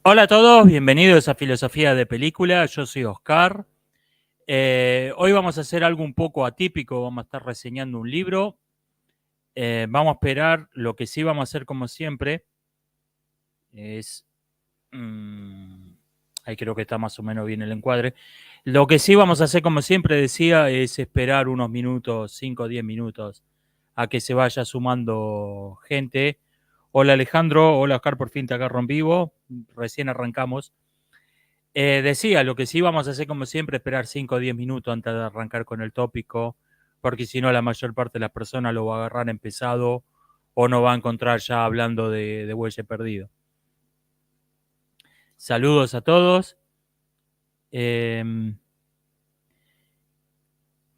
Hola a todos, bienvenidos a Filosofía de Película. Yo soy Oscar. Hoy vamos a hacer algo un poco atípico. Vamos a estar reseñando un libro. Vamos a esperar. Lo que sí vamos a hacer, como siempre, es. Ahí creo que está más o menos bien el encuadre. Lo que sí vamos a hacer, como siempre decía, es esperar unos minutos, 5 o 10 minutos, a que se vaya sumando gente. Hola Alejandro, hola Oscar, por fin te agarro en vivo. Recién arrancamos. Decía, lo que sí vamos a hacer como siempre, esperar 5 o 10 minutos antes de arrancar con el tópico, porque si no la mayor parte de las personas lo va a agarrar empezado o no va a encontrar ya hablando de Bueye Perdido. Saludos a todos. Eh,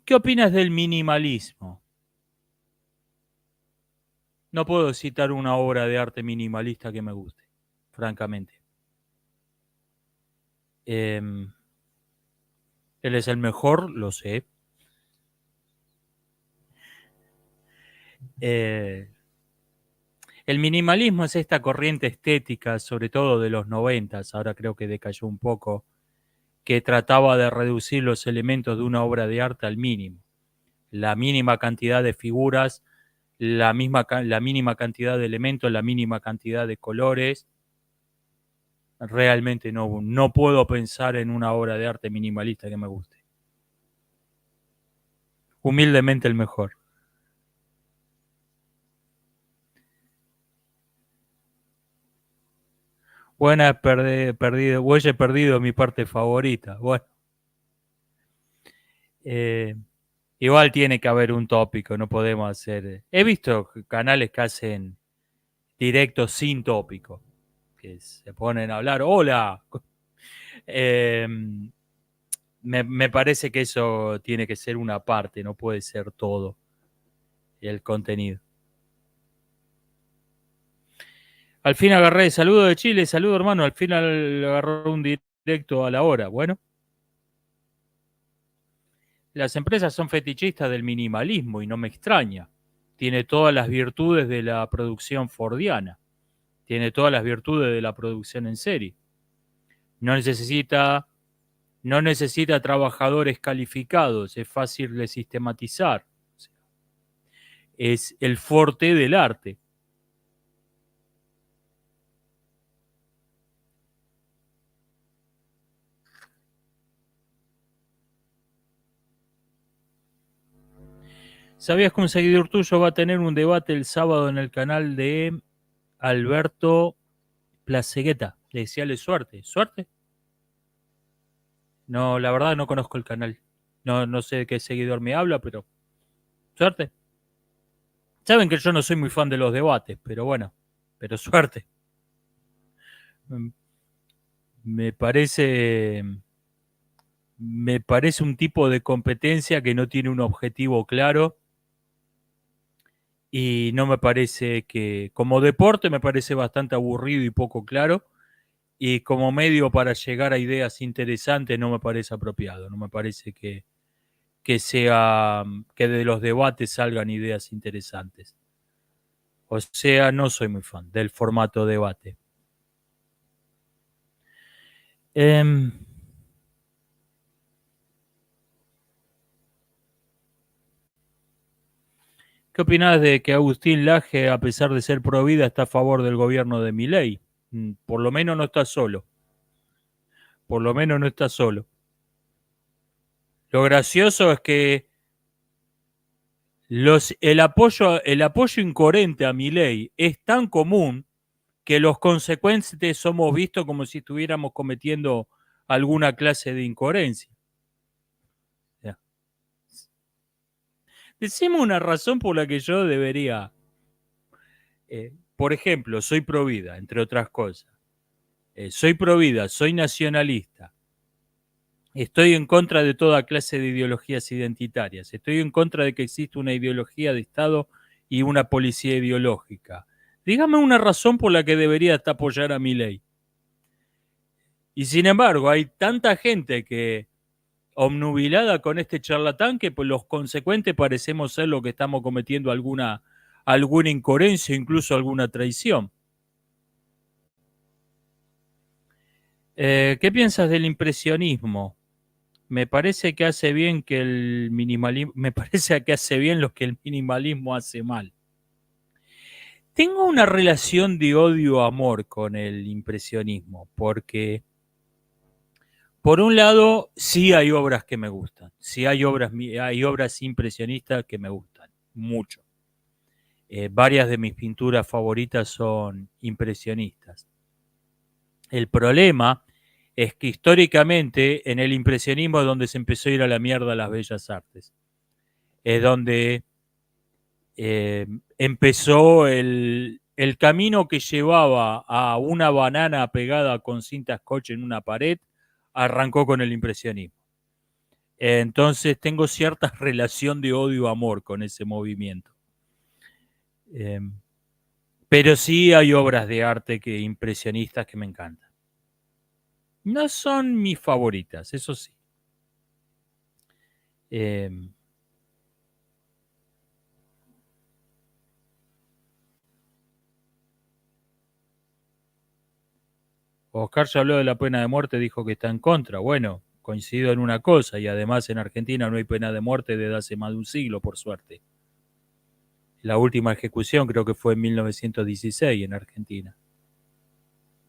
¿Qué opinas del minimalismo? No puedo citar una obra de arte minimalista que me guste, francamente. Eh, Él es el mejor, lo sé. Eh, El minimalismo es esta corriente estética, sobre todo de los 90, ahora creo que decayó un poco, que trataba de reducir los elementos de una obra de arte al mínimo. La mínima cantidad de figuras, la mínima cantidad de elementos, la mínima cantidad de colores. Realmente no puedo pensar en una obra de arte minimalista que me guste. Humildemente el mejor. Buena, perdido, Huelle perdido, mi parte favorita. Bueno, eh, igual tiene que haber un tópico, no podemos hacer. He visto canales que hacen directos sin tópico, que se ponen a hablar. Hola. Eh, me parece que eso tiene que ser una parte, no puede ser todo el contenido. Al fin agarré, saludo de Chile, saludo hermano, al final agarró un directo a la hora. Bueno, las empresas son fetichistas del minimalismo y no me extraña. Tiene todas las virtudes de la producción fordiana, tiene todas las virtudes de la producción en serie. No necesita, no necesita trabajadores calificados, es fácil de sistematizar. Es el fuerte del arte. ¿Sabías que un seguidor tuyo va a tener un debate el sábado en el canal de Alberto Placegueta? Deseale suerte. ¿Suerte? No, la verdad no conozco el canal. No sé de qué seguidor me habla, pero suerte. Saben que yo no soy muy fan de los debates, pero bueno, pero suerte. Mm, Me parece, me parece un tipo de competencia que no tiene un objetivo claro y no me parece que, como deporte, me parece bastante aburrido y poco claro. Y como medio para llegar a ideas interesantes no me parece apropiado, no me parece que sea, que de los debates salgan ideas interesantes. O sea, no soy muy fan del formato debate. Eh, ¿Qué opinás de que Agustín Laje, a pesar de ser pro vida, está a favor del gobierno de Milei? Por lo menos no está solo, por lo menos no está solo. Lo gracioso es que el apoyo incoherente a Milei es tan común que los consecuentes somos vistos como si estuviéramos cometiendo alguna clase de incoherencia. Ya. Decime una razón por la que yo debería, por ejemplo, soy pro vida, entre otras cosas. Soy pro vida, soy nacionalista, estoy en contra de toda clase de ideologías identitarias, estoy en contra de que exista una ideología de Estado y una policía ideológica. Dígame una razón por la que debería apoyar a mi ley. Y sin embargo, hay tanta gente que obnubilada con este charlatán que pues, los consecuentes parecemos ser lo que estamos cometiendo alguna incoherencia, incluso alguna traición. ¿Qué piensas del impresionismo? Me parece que hace bien que el minimalismo, me parece que hace bien lo que el minimalismo hace mal. Tengo una relación de odio-amor con el impresionismo, porque por un lado sí hay obras que me gustan, sí hay obras impresionistas que me gustan, mucho. Varias de mis pinturas favoritas son impresionistas. El problema es que históricamente en el impresionismo es donde se empezó a ir a la mierda las bellas artes. Es donde eh, empezó el camino que llevaba a una banana pegada con cinta scotch en una pared, arrancó con el impresionismo. Entonces tengo cierta relación de odio-amor con ese movimiento. Eh, pero sí hay obras de arte impresionistas que me encantan. No son mis favoritas, eso sí. Eh, Oscar ya habló de la pena de muerte, dijo que está en contra. Bueno, coincido en una cosa, y además en Argentina no hay pena de muerte desde hace más de un siglo, por suerte. La última ejecución creo que fue en 1916 en Argentina.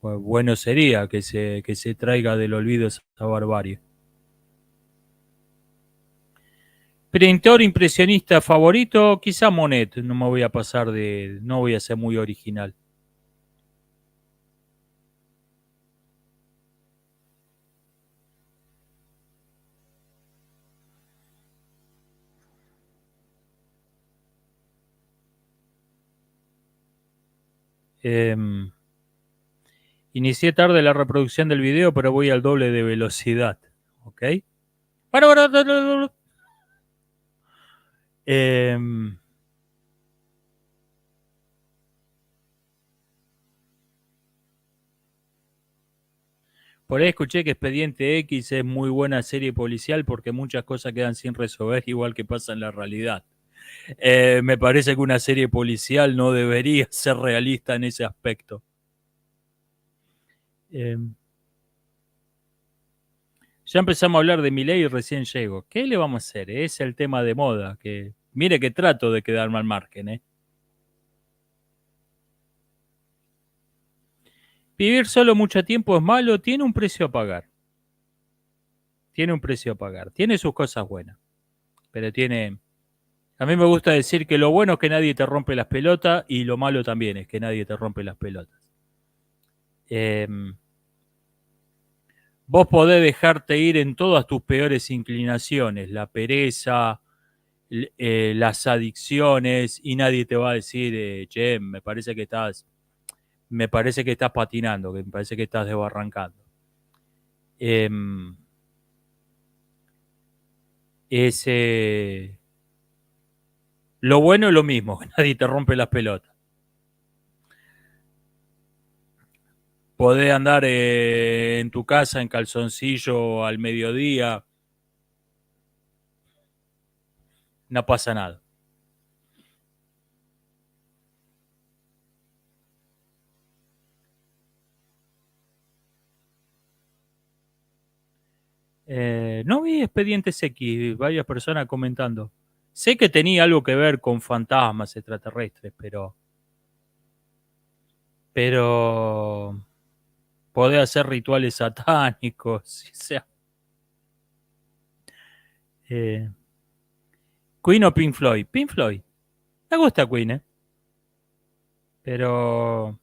Pues bueno sería que se traiga del olvido esa barbarie. Pintor impresionista favorito, quizá Monet, no me voy a pasar de, no voy a ser muy original. Eh, Inicié tarde la reproducción del video, pero voy al doble de velocidad. ¿Ok? Para, para. Eh, por ahí escuché que Expediente X es muy buena serie policial porque muchas cosas quedan sin resolver, igual que pasa en la realidad. Me parece que una serie policial no debería ser realista en ese aspecto. Eh, ya empezamos a hablar de Milei y recién llego. ¿Qué le vamos a hacer? Es el tema de moda. Que mire que trato de quedarme al margen. Vivir solo mucho tiempo es malo, tiene un precio a pagar. Tiene un precio a pagar. Tiene sus cosas buenas, pero tiene. A mí me gusta decir que lo bueno es que nadie te rompe las pelotas y lo malo también es que nadie te rompe las pelotas. Eh, Vos podés dejarte ir en todas tus peores inclinaciones, la pereza, las adicciones, y nadie te va a decir, che, me parece que estás patinando, que me parece que estás desbarrancando. Eh, ese, lo bueno es lo mismo, que nadie te rompe las pelotas. Podés andar en tu casa en calzoncillo al mediodía, no pasa nada. No vi Expedientes X, varias personas comentando. Sé que tenía algo que ver con fantasmas extraterrestres, pero podés hacer rituales satánicos, o sea, eh, Queen o Pink Floyd. Pink Floyd, me gusta Queen, pero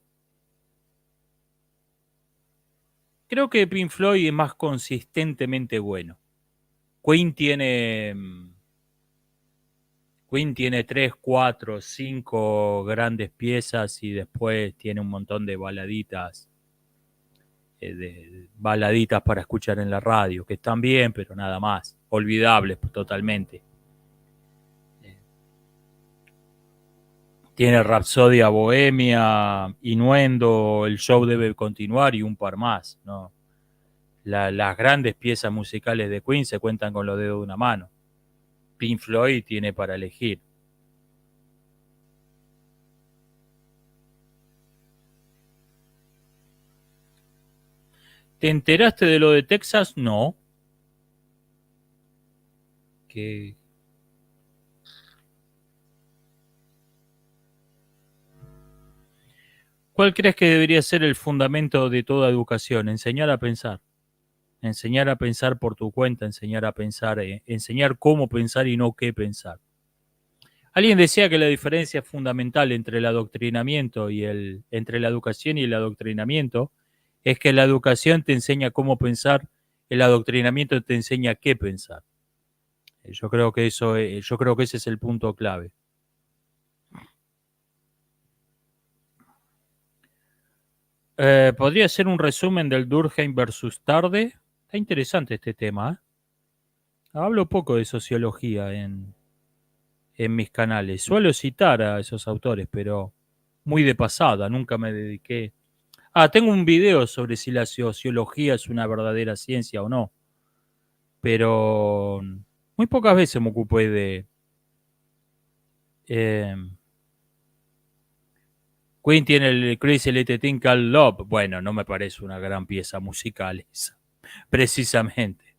creo que Pink Floyd es más consistentemente bueno. Queen tiene Queen tiene tres, cuatro, cinco grandes piezas y después tiene un montón de baladitas para escuchar en la radio, que están bien, pero nada más, olvidables totalmente. Tiene Rapsodia Bohemia, Innuendo, El show debe continuar y un par más, ¿no? Las grandes piezas musicales de Queen se cuentan con los dedos de una mano. Pink Floyd tiene para elegir. ¿Te enteraste de lo de Texas? No. Que ¿Cuál crees que debería ser el fundamento de toda educación? Enseñar a pensar. Enseñar a pensar por tu cuenta, enseñar a pensar, enseñar cómo pensar y no qué pensar. Alguien decía que la diferencia fundamental entre el adoctrinamiento entre la educación y el adoctrinamiento es que la educación te enseña cómo pensar, el adoctrinamiento te enseña qué pensar. Yo creo que ese es el punto clave. Podría ser un resumen del Durkheim versus Tarde. Está interesante este tema. Hablo poco de sociología en mis canales. Suelo citar a esos autores, pero muy de pasada, nunca me dediqué. Tengo un video sobre si la sociología es una verdadera ciencia o no, pero muy pocas veces me ocupé de... Eh, Queen tiene el Crazy Little Thing Called Love. Bueno, no me parece una gran pieza musical esa, precisamente.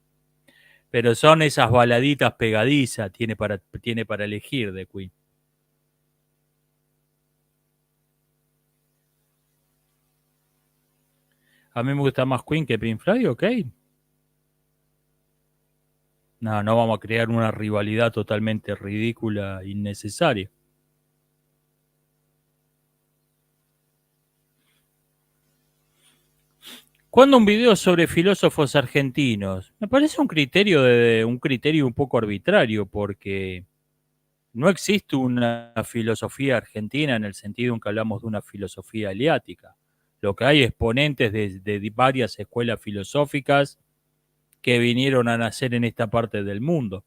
Pero son esas baladitas pegadizas, tiene para elegir de Queen. A mí me gusta más Queen que Pink Floyd, ok. No, no vamos a crear una rivalidad totalmente ridícula, innecesaria. ¿Cuándo un video sobre filósofos argentinos? Me parece un criterio un poco arbitrario, porque no existe una filosofía argentina en el sentido en que hablamos de una filosofía aliática. Lo que hay es exponentes de varias escuelas filosóficas que vinieron a nacer en esta parte del mundo.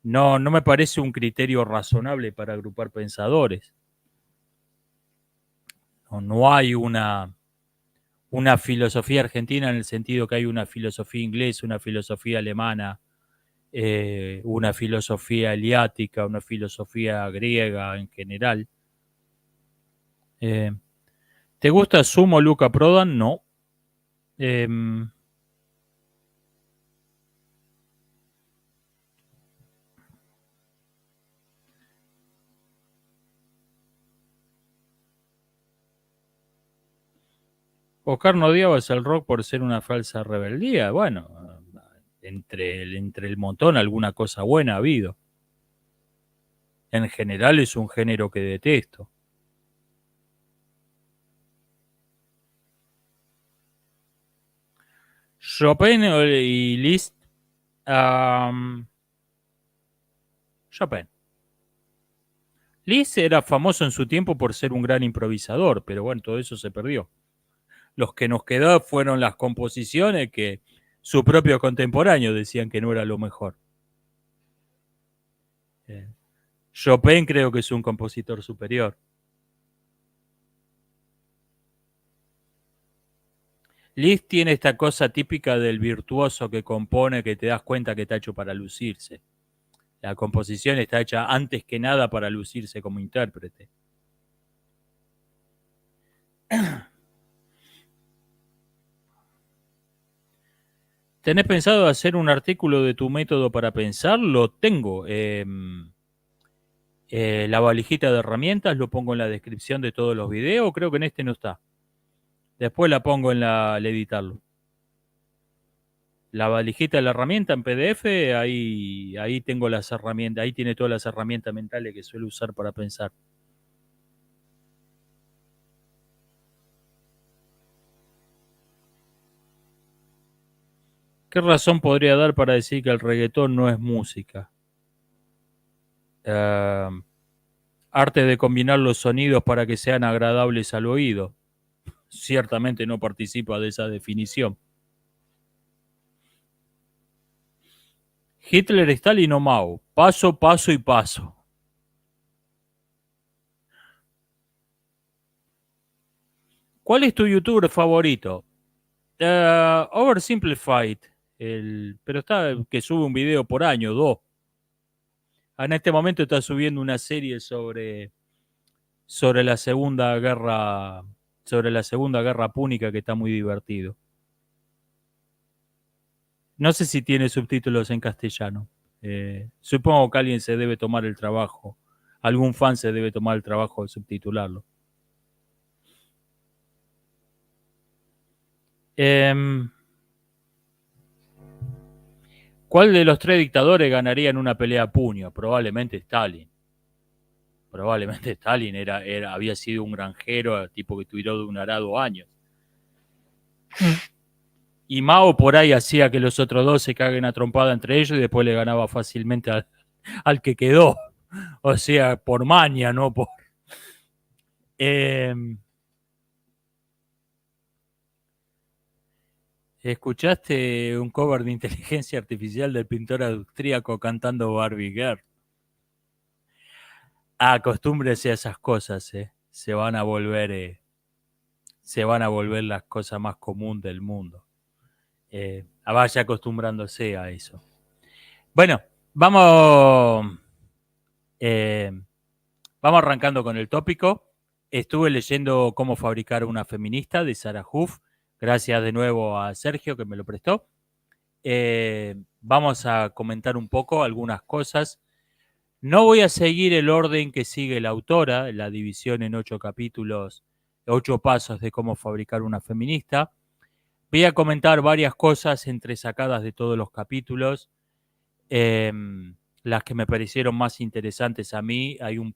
No, no me parece un criterio razonable para agrupar pensadores. No, no hay una filosofía argentina en el sentido que hay una filosofía inglesa, una filosofía alemana, una filosofía eliática, una filosofía griega en general. Eh, ¿Te gusta Sumo Luca Prodan? No. Eh, Oscar no odiabas el rock por ser una falsa rebeldía. Bueno, entre el montón alguna cosa buena ha habido. En general es un género que detesto. Chopin y Liszt. um, Chopin. Liszt era famoso en su tiempo por ser un gran improvisador, pero bueno, todo eso se perdió. Los que nos quedó fueron las composiciones que su propio contemporáneo decían que no era lo mejor. Eh, Chopin creo que es un compositor superior. Liszt tiene esta cosa típica del virtuoso que compone que te das cuenta que está hecho para lucirse. La composición está hecha antes que nada para lucirse como intérprete. ¿Tenés pensado hacer un artículo de tu método para pensar? Lo tengo. La valijita de herramientas lo pongo en la descripción de todos los videos. Creo que en este no está. Después la pongo al editarlo. La valijita de la herramienta en PDF, ahí tengo las herramientas, ahí tiene todas las herramientas mentales que suelo usar para pensar. ¿Qué razón podría dar para decir que el reggaetón no es música? Eh, Arte de combinar los sonidos para que sean agradables al oído. Ciertamente no participa de esa definición. Hitler, Stalin o Mao. Paso, paso y paso. ¿Cuál es tu youtuber favorito? Oversimplified. Pero está que sube un video por año, dos. En este momento está subiendo una serie sobre la Segunda Guerra, sobre la Segunda Guerra Púnica que está muy divertido. No sé si tiene subtítulos en castellano. Supongo que alguien se debe tomar el trabajo, algún fan se debe tomar el trabajo de subtitularlo. Em, ¿Cuál de los tres dictadores ganaría en una pelea a puño? Probablemente Stalin. Probablemente Stalin había sido un granjero, tipo que tuvieron de un arado años. Y Mao por ahí hacía que los otros dos se caguen a trompada entre ellos y después le ganaba fácilmente al que quedó. O sea, por maña, no por... Eh, ¿Escuchaste un cover de inteligencia artificial del pintor austríaco cantando Barbie Girl? Acostúmbrese a esas cosas, se van a volver las cosas más comunes del mundo. Vaya acostumbrándose a eso. Bueno, vamos, eh, vamos arrancando con el tópico. Estuve leyendo Cómo fabricar una feminista de Sarah Huff. Gracias de nuevo a Sergio que me lo prestó. Vamos a comentar un poco algunas cosas. No voy a seguir el orden que sigue la autora, la división en 8 capítulos, 8 pasos de cómo fabricar una feminista. Voy a comentar varias cosas entresacadas de todos los capítulos, eh, las que me parecieron más interesantes a mí. Hay un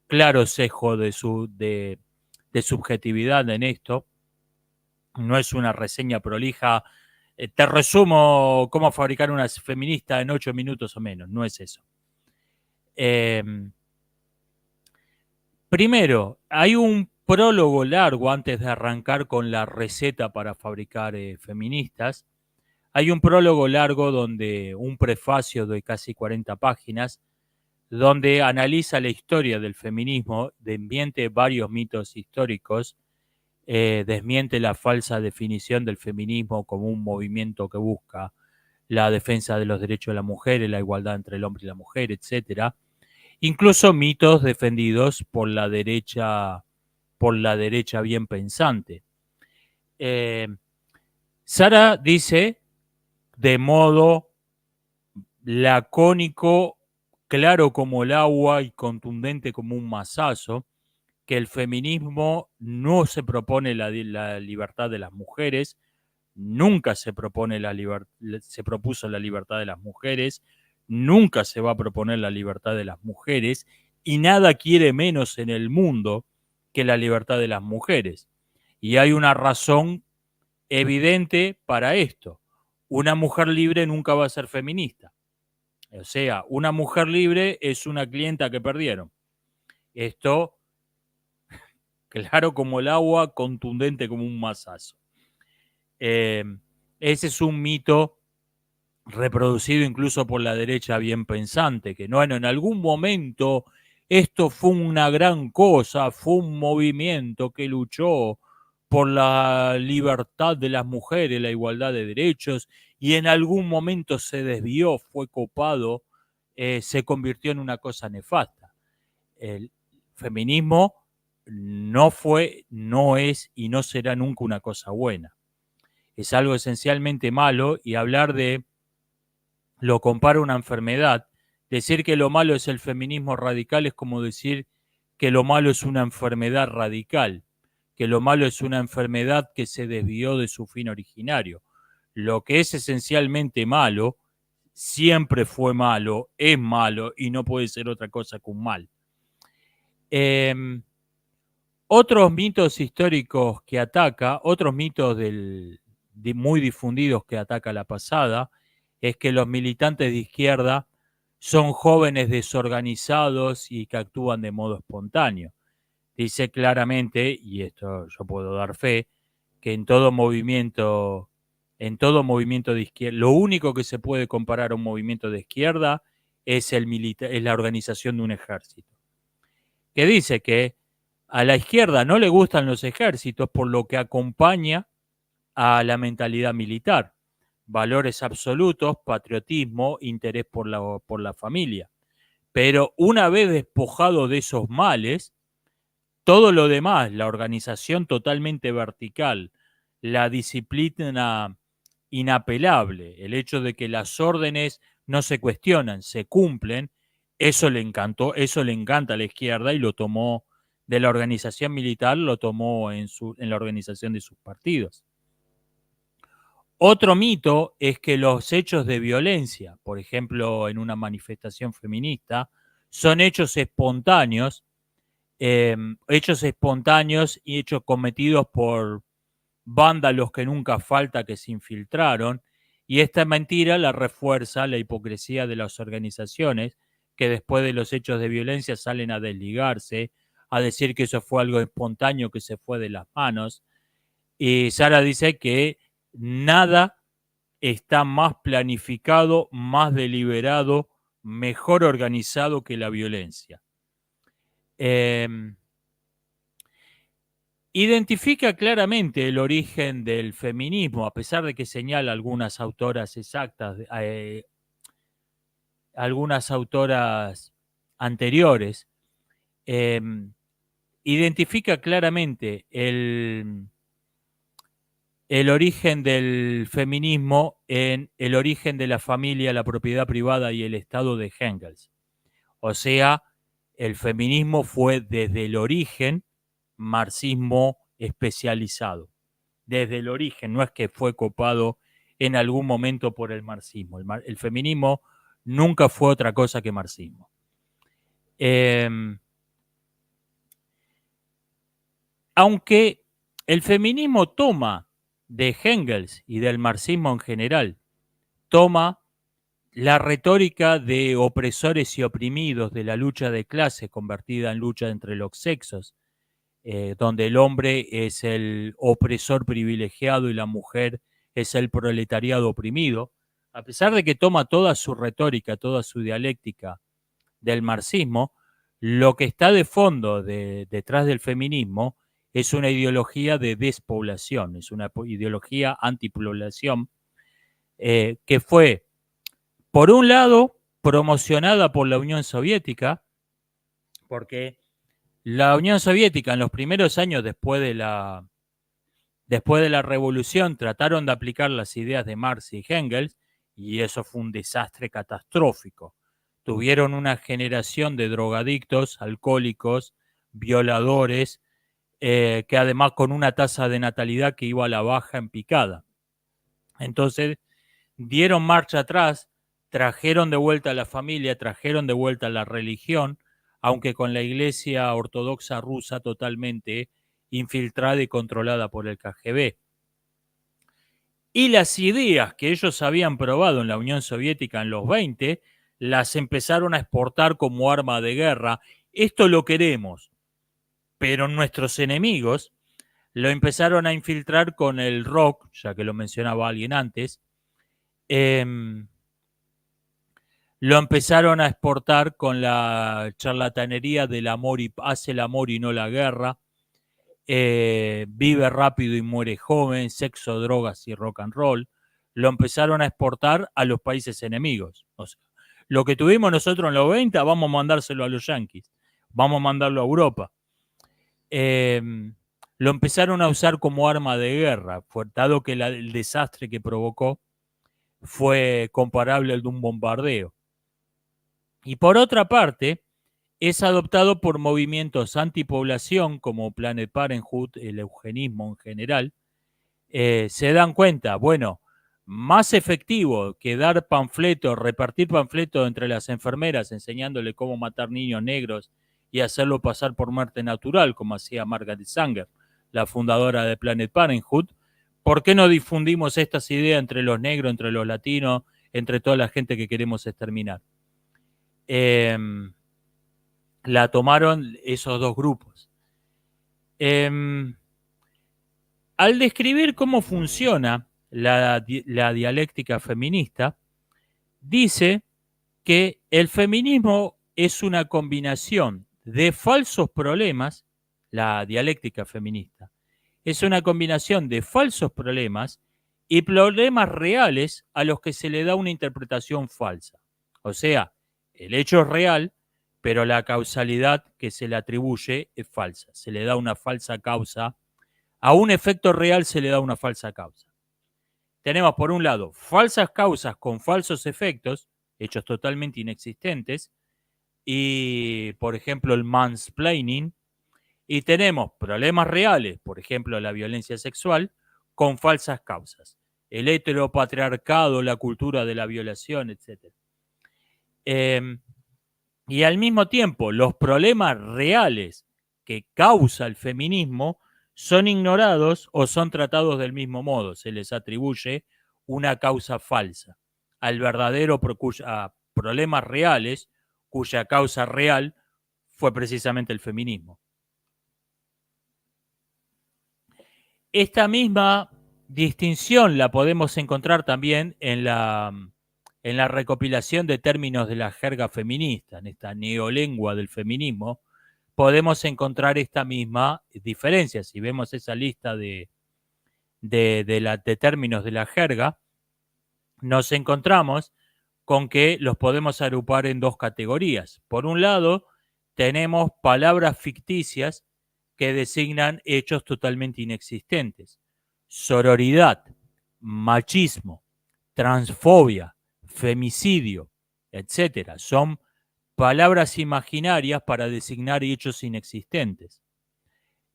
claro sesgo de subjetividad en esto. No es una reseña prolija. Te resumo cómo fabricar una feminista en 8 minutos o menos. No es eso. Primero, hay un prólogo largo antes de arrancar con la receta para fabricar feministas. Hay un prólogo largo donde un prefacio de casi 40 páginas, donde analiza la historia del feminismo, desmiente varios mitos históricos, desmiente la falsa definición del feminismo como un movimiento que busca la defensa de los derechos de la mujer, la igualdad entre el hombre y la mujer, etcétera. Incluso mitos defendidos por la derecha bien pensante. Sara dice de modo lacónico, claro como el agua y contundente como un mazazo, que el feminismo no se propone la libertad de las mujeres, nunca se propone se propuso la libertad de las mujeres, nunca se va a proponer la libertad de las mujeres y nada quiere menos en el mundo que la libertad de las mujeres. Y hay una razón evidente para esto. Una mujer libre nunca va a ser feminista. O sea, una mujer libre es una clienta que perdieron. Esto, claro como el agua, contundente como un mazazo. Ese es un mito reproducido incluso por la derecha bien pensante, que no, en algún momento esto fue una gran cosa, fue un movimiento que luchó por la libertad de las mujeres, la igualdad de derechos, y en algún momento se desvió, fue copado, se convirtió en una cosa nefasta. El feminismo no fue, no es y no será nunca una cosa buena. Es algo esencialmente malo y hablar de lo compara a una enfermedad. Decir que lo malo es el feminismo radical es como decir que lo malo es una enfermedad radical, que lo malo es una enfermedad que se desvió de su fin originario. Lo que es esencialmente malo siempre fue malo, es malo y no puede ser otra cosa que un mal. Otros mitos históricos que ataca, otros mitos muy difundidos que ataca la pasada, es que los militantes de izquierda son jóvenes desorganizados y que actúan de modo espontáneo. Dice claramente, y esto yo puedo dar fe, que en todo movimiento de izquierda, lo único que se puede comparar a un movimiento de izquierda es la organización de un ejército. Que dice que a la izquierda no le gustan los ejércitos por lo que acompaña a la mentalidad militar. Valores absolutos, patriotismo, interés por la familia. Pero una vez despojado de esos males, todo lo demás, la organización totalmente vertical, la disciplina inapelable. El hecho de que las órdenes no se cuestionan, se cumplen, eso le encantó, eso le encanta a la izquierda y lo tomó de la organización militar, lo tomó en la organización de sus partidos. Otro mito es que los hechos de violencia, por ejemplo, en una manifestación feminista, son hechos espontáneos y hechos cometidos por vándalos que nunca falta que se infiltraron, y esta mentira la refuerza la hipocresía de las organizaciones que después de los hechos de violencia salen a desligarse, a decir que eso fue algo espontáneo que se fue de las manos. Y Sara dice que nada está más planificado, más deliberado, mejor organizado que la violencia. Identifica claramente el origen del feminismo, a pesar de que señala algunas autoras exactas, algunas autoras anteriores. Identifica claramente el origen del feminismo en el origen de la familia, la propiedad privada y el Estado de Engels. O sea, el feminismo fue desde el origen marxismo especializado. Desde el origen, no es que fue copado en algún momento por el marxismo. El feminismo nunca fue otra cosa que marxismo. Aunque el feminismo toma de Engels y del marxismo en general, toma la retórica de opresores y oprimidos de la lucha de clase convertida en lucha entre los sexos, donde el hombre es el opresor privilegiado y la mujer es el proletariado oprimido, a pesar de que toma toda su retórica, toda su dialéctica del marxismo, lo que está de fondo detrás del feminismo es una ideología de despoblación, es una ideología antipoblación que fue, por un lado, promocionada por la Unión Soviética, porque la Unión Soviética en los primeros años después de la revolución trataron de aplicar las ideas de Marx y Engels y eso fue un desastre catastrófico. Tuvieron una generación de drogadictos, alcohólicos, violadores, que además con una tasa de natalidad que iba a la baja en picada. Entonces dieron marcha atrás, trajeron de vuelta a la familia, trajeron de vuelta a la religión, aunque con la iglesia ortodoxa rusa totalmente infiltrada y controlada por el KGB. Y las ideas que ellos habían probado en la Unión Soviética en los 20, las empezaron a exportar como arma de guerra. Esto lo queremos, pero nuestros enemigos lo empezaron a infiltrar con el rock, ya que lo mencionaba alguien antes, lo empezaron a exportar con la charlatanería del amor y hace el amor y no la guerra, vive rápido y muere joven, sexo, drogas y rock and roll. Lo empezaron a exportar a los países enemigos. O sea, lo que tuvimos nosotros en los 20, vamos a mandárselo a los yanquis, vamos a mandarlo a Europa. Lo empezaron a usar como arma de guerra, dado que el desastre que provocó fue comparable al de un bombardeo. Y por otra parte, es adoptado por movimientos antipoblación como Planet Parenthood, el eugenismo en general. Se dan cuenta, bueno, más efectivo que dar panfletos, repartir panfletos entre las enfermeras enseñándole cómo matar niños negros y hacerlo pasar por muerte natural, como hacía Margaret Sanger, la fundadora de Planet Parenthood. ¿Por qué no difundimos estas ideas entre los negros, entre los latinos, entre toda la gente que queremos exterminar? La tomaron esos dos grupos. Al describir cómo funciona la dialéctica feminista, dice que el feminismo es una combinación de falsos problemas, la dialéctica feminista, es una combinación de falsos problemas y problemas reales a los que se le da una interpretación falsa. O sea, el hecho es real, pero la causalidad que se le atribuye es falsa. Se le da una falsa causa. A un efecto real se le da una falsa causa. tenemos por un lado falsas causas con falsos efectos, hechos totalmente inexistentes, y por ejemplo el mansplaining, y tenemos problemas reales, por ejemplo la violencia sexual, con falsas causas, el heteropatriarcado, la cultura de la violación, etc. Y al mismo tiempo, los problemas reales que causa el feminismo son ignorados o son tratados del mismo modo. Se les atribuye una causa falsa al verdadero a problemas reales cuya causa real fue precisamente el feminismo. Esta misma distinción la podemos encontrar también en la recopilación de términos de la jerga feminista, en esta neolengua del feminismo, podemos encontrar esta misma diferencia. Si vemos esa lista de términos de la jerga, nos encontramos con que los podemos agrupar en dos categorías. Por un lado, tenemos palabras ficticias que designan hechos totalmente inexistentes. Sororidad, machismo, transfobia, femicidio, etcétera. Son palabras imaginarias para designar hechos inexistentes.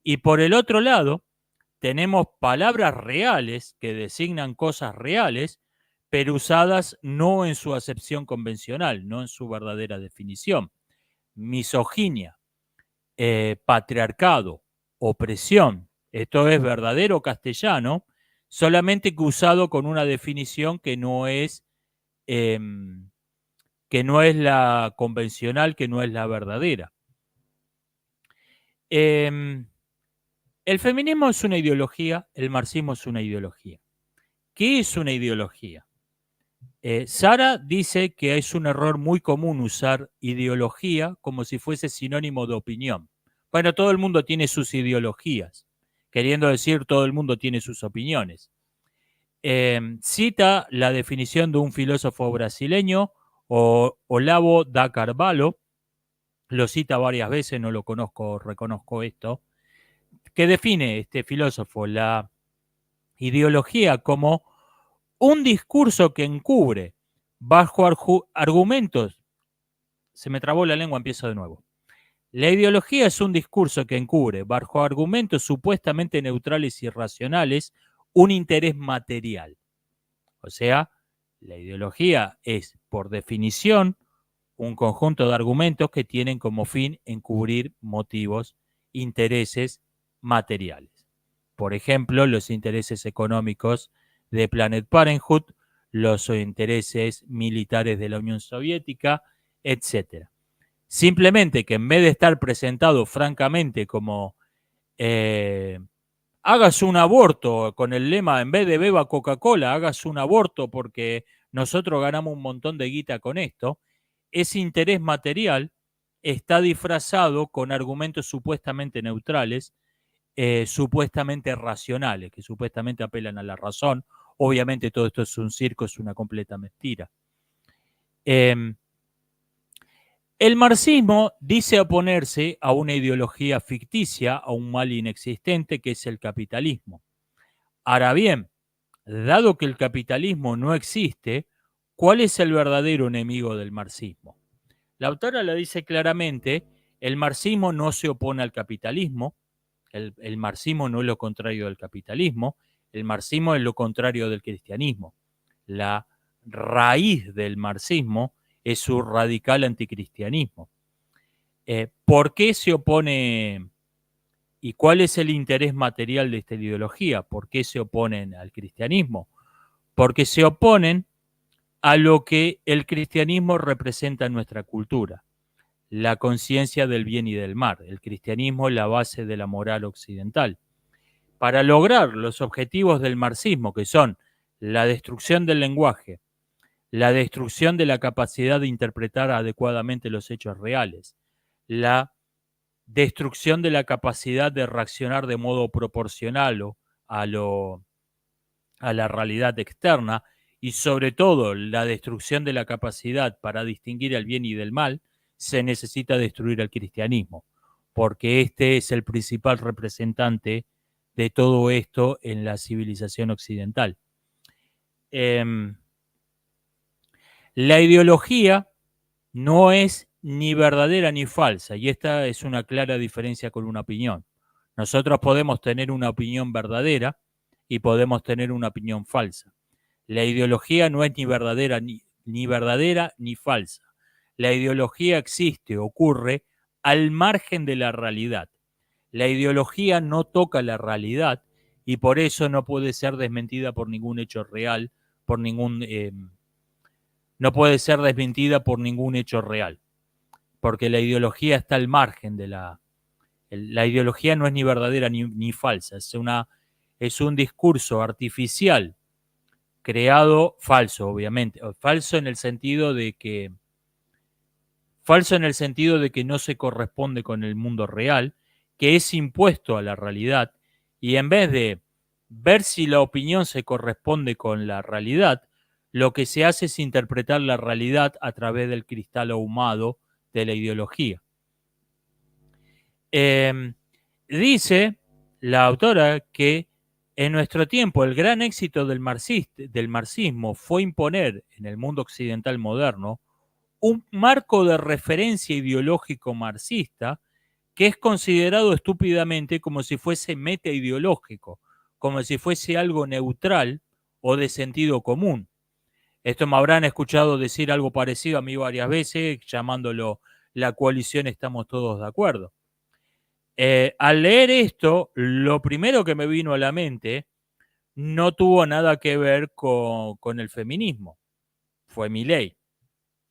Y por el otro lado, tenemos palabras reales que designan cosas reales, pero usadas no en su acepción convencional, no en su verdadera definición. Misoginia, patriarcado, opresión. Esto es verdadero castellano, solamente que usado con una definición eh, que no es la convencional, que no es la verdadera. El feminismo es una ideología, el marxismo es una ideología. ¿Qué es una ideología? Sara dice que es un error muy común usar ideología como si fuese sinónimo de opinión. Bueno, todo el mundo tiene sus ideologías, queriendo decir todo el mundo tiene sus opiniones. Cita la definición de un filósofo brasileño, Olavo da Carvalho, lo cita varias veces, no lo conozco, reconozco esto, que define este filósofo la ideología como un discurso que encubre bajo argumentos. Se me trabó la lengua, empiezo de nuevo. La ideología es un discurso que encubre bajo argumentos supuestamente neutrales y racionales un interés material. O sea, la ideología es, por definición, un conjunto de argumentos que tienen como fin encubrir motivos, intereses materiales. Por ejemplo, los intereses económicos de Planet Parenthood, los intereses militares de la Unión Soviética, etc. Simplemente que en vez de estar presentado francamente como hagas un aborto con el lema, en vez de beba Coca-Cola, hagas un aborto porque nosotros ganamos un montón de guita con esto, ese interés material está disfrazado con argumentos supuestamente neutrales, supuestamente racionales, que supuestamente apelan a la razón. Obviamente todo esto es un circo, es una completa mentira. El marxismo dice oponerse a una ideología ficticia, a un mal inexistente que es el capitalismo. Ahora bien, dado que el capitalismo no existe, ¿cuál es el verdadero enemigo del marxismo? La autora lo dice claramente, el marxismo no se opone al capitalismo, el marxismo no es lo contrario del capitalismo, el marxismo es lo contrario del cristianismo. La raíz del marxismo es su radical anticristianismo. ¿Por qué se opone y cuál es el interés material de esta ideología? ¿Por qué se oponen al cristianismo? Porque se oponen a lo que el cristianismo representa en nuestra cultura, la conciencia del bien y del mal. El cristianismo es la base de la moral occidental. Para lograr los objetivos del marxismo, que son la destrucción del lenguaje, la destrucción de la capacidad de interpretar adecuadamente los hechos reales, la destrucción de la capacidad de reaccionar de modo proporcional a la realidad externa y sobre todo la destrucción de la capacidad para distinguir el bien y del mal, se necesita destruir el cristianismo, porque este es el principal representante de todo esto en la civilización occidental. La ideología no es ni verdadera ni falsa, y esta es una clara diferencia con una opinión. Nosotros podemos tener una opinión verdadera y podemos tener una opinión falsa. La ideología no es ni verdadera ni falsa. La ideología existe, ocurre al margen de la realidad. La ideología no toca la realidad y por eso no puede ser desmentida por ningún hecho real, por ningún no puede ser desmentida por ningún hecho real, porque la ideología está al margen de la ideología no es ni verdadera ni falsa, es un discurso artificial creado falso, obviamente, falso en el sentido de que no se corresponde con el mundo real, que es impuesto a la realidad, y en vez de ver si la opinión se corresponde con la realidad, lo que se hace es interpretar la realidad a través del cristal ahumado de la ideología. Dice la autora que en nuestro tiempo el gran éxito del marxismo fue imponer en el mundo occidental moderno un marco de referencia ideológico marxista que es considerado estúpidamente como si fuese meta ideológico, como si fuese algo neutral o de sentido común. Esto me habrán escuchado decir algo parecido a mí varias veces, llamándolo la coalición Estamos Todos de Acuerdo. Al leer esto, lo primero que me vino a la mente no tuvo nada que ver con el feminismo, fue Milei,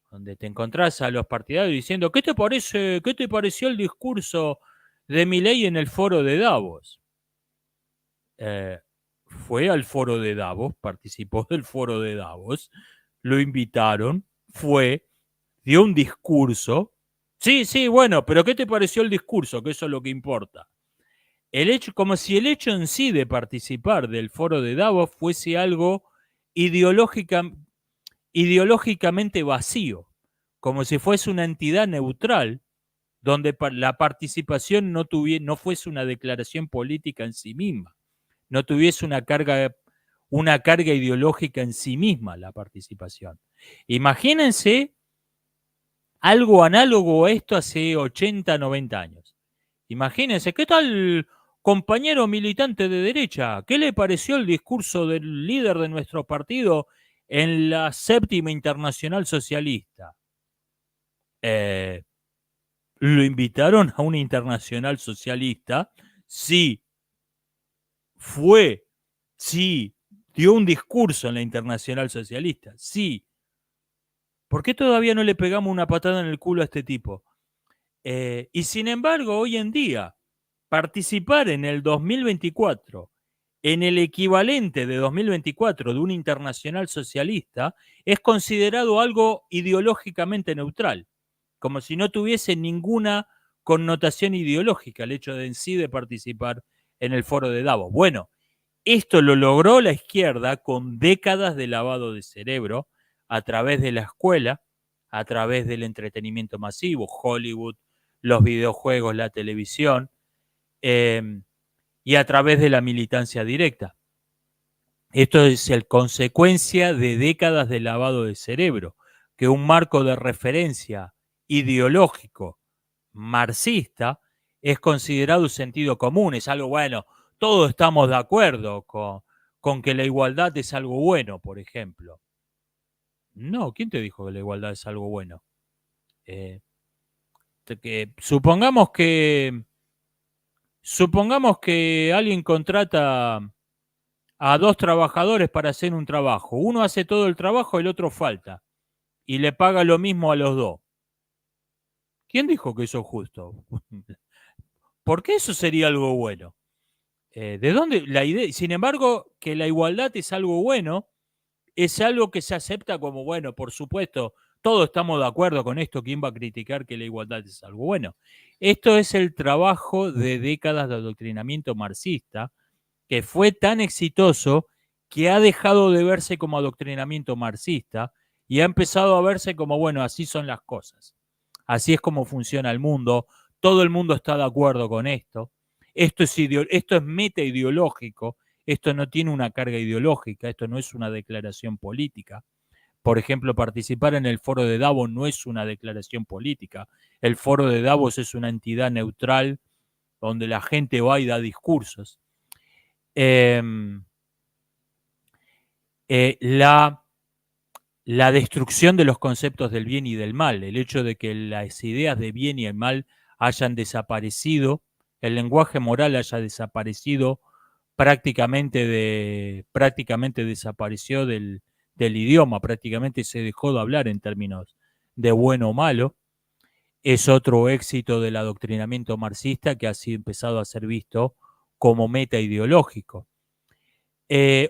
donde te encontrás a los partidarios diciendo, ¿qué te pareció el discurso de Milei en el foro de Davos? Fue al foro de Davos, participó del foro de Davos, lo invitaron, dio un discurso. Sí, sí, bueno, pero ¿qué te pareció el discurso? Que eso es lo que importa. Como si el hecho en sí de participar del foro de Davos fuese algo ideológicamente vacío, como si fuese una entidad neutral, donde la participación no fuese una declaración política en sí misma, no tuviese una carga ideológica en sí misma la participación. Imagínense algo análogo a esto hace 80, 90 años. Imagínense, ¿qué tal, compañero militante de derecha? ¿Qué le pareció el discurso del líder de nuestro partido en la séptima internacional socialista? ¿Lo invitaron a una internacional socialista? Sí. Sí. ¿Dio un discurso en la internacional socialista? Sí. ¿Por qué todavía no le pegamos una patada en el culo a este tipo? Y sin embargo, hoy en día, participar en el 2024, en el equivalente de 2024 de una internacional socialista, es considerado algo ideológicamente neutral, como si no tuviese ninguna connotación ideológica el hecho de en sí de participar en el foro de Davos. Bueno, esto lo logró la izquierda con décadas de lavado de cerebro a través de la escuela, a través del entretenimiento masivo, Hollywood, los videojuegos, la televisión, y a través de la militancia directa. Esto es consecuencia de décadas de lavado de cerebro, que un marco de referencia ideológico marxista es considerado un sentido común, es algo bueno. Todos estamos de acuerdo con que la igualdad es algo bueno, por ejemplo. No, ¿quién te dijo que la igualdad es algo bueno? Supongamos que alguien contrata a dos trabajadores para hacer un trabajo. Uno hace todo el trabajo, el otro falta. Y le paga lo mismo a los dos. ¿Quién dijo que eso es justo? ¿Por qué eso sería algo bueno? ¿De dónde la idea? Sin embargo, que la igualdad es algo bueno, es algo que se acepta como bueno, por supuesto, todos estamos de acuerdo con esto, ¿quién va a criticar que la igualdad es algo bueno? Esto es el trabajo de décadas de adoctrinamiento marxista, que fue tan exitoso que ha dejado de verse como adoctrinamiento marxista y ha empezado a verse como, bueno, así son las cosas. Así es como funciona el mundo, todo el mundo está de acuerdo con esto. Esto es meta ideológico, esto no tiene una carga ideológica, esto no es una declaración política. Por ejemplo, participar en el foro de Davos no es una declaración política. El foro de Davos es una entidad neutral donde la gente va y da discursos. Eh, la destrucción de los conceptos del bien y del mal, el hecho de que las ideas de bien y el mal hayan desaparecido, el lenguaje moral haya desaparecido, prácticamente desapareció del idioma, prácticamente se dejó de hablar en términos de bueno o malo, es otro éxito del adoctrinamiento marxista que ha sido empezado a ser visto como meta ideológico.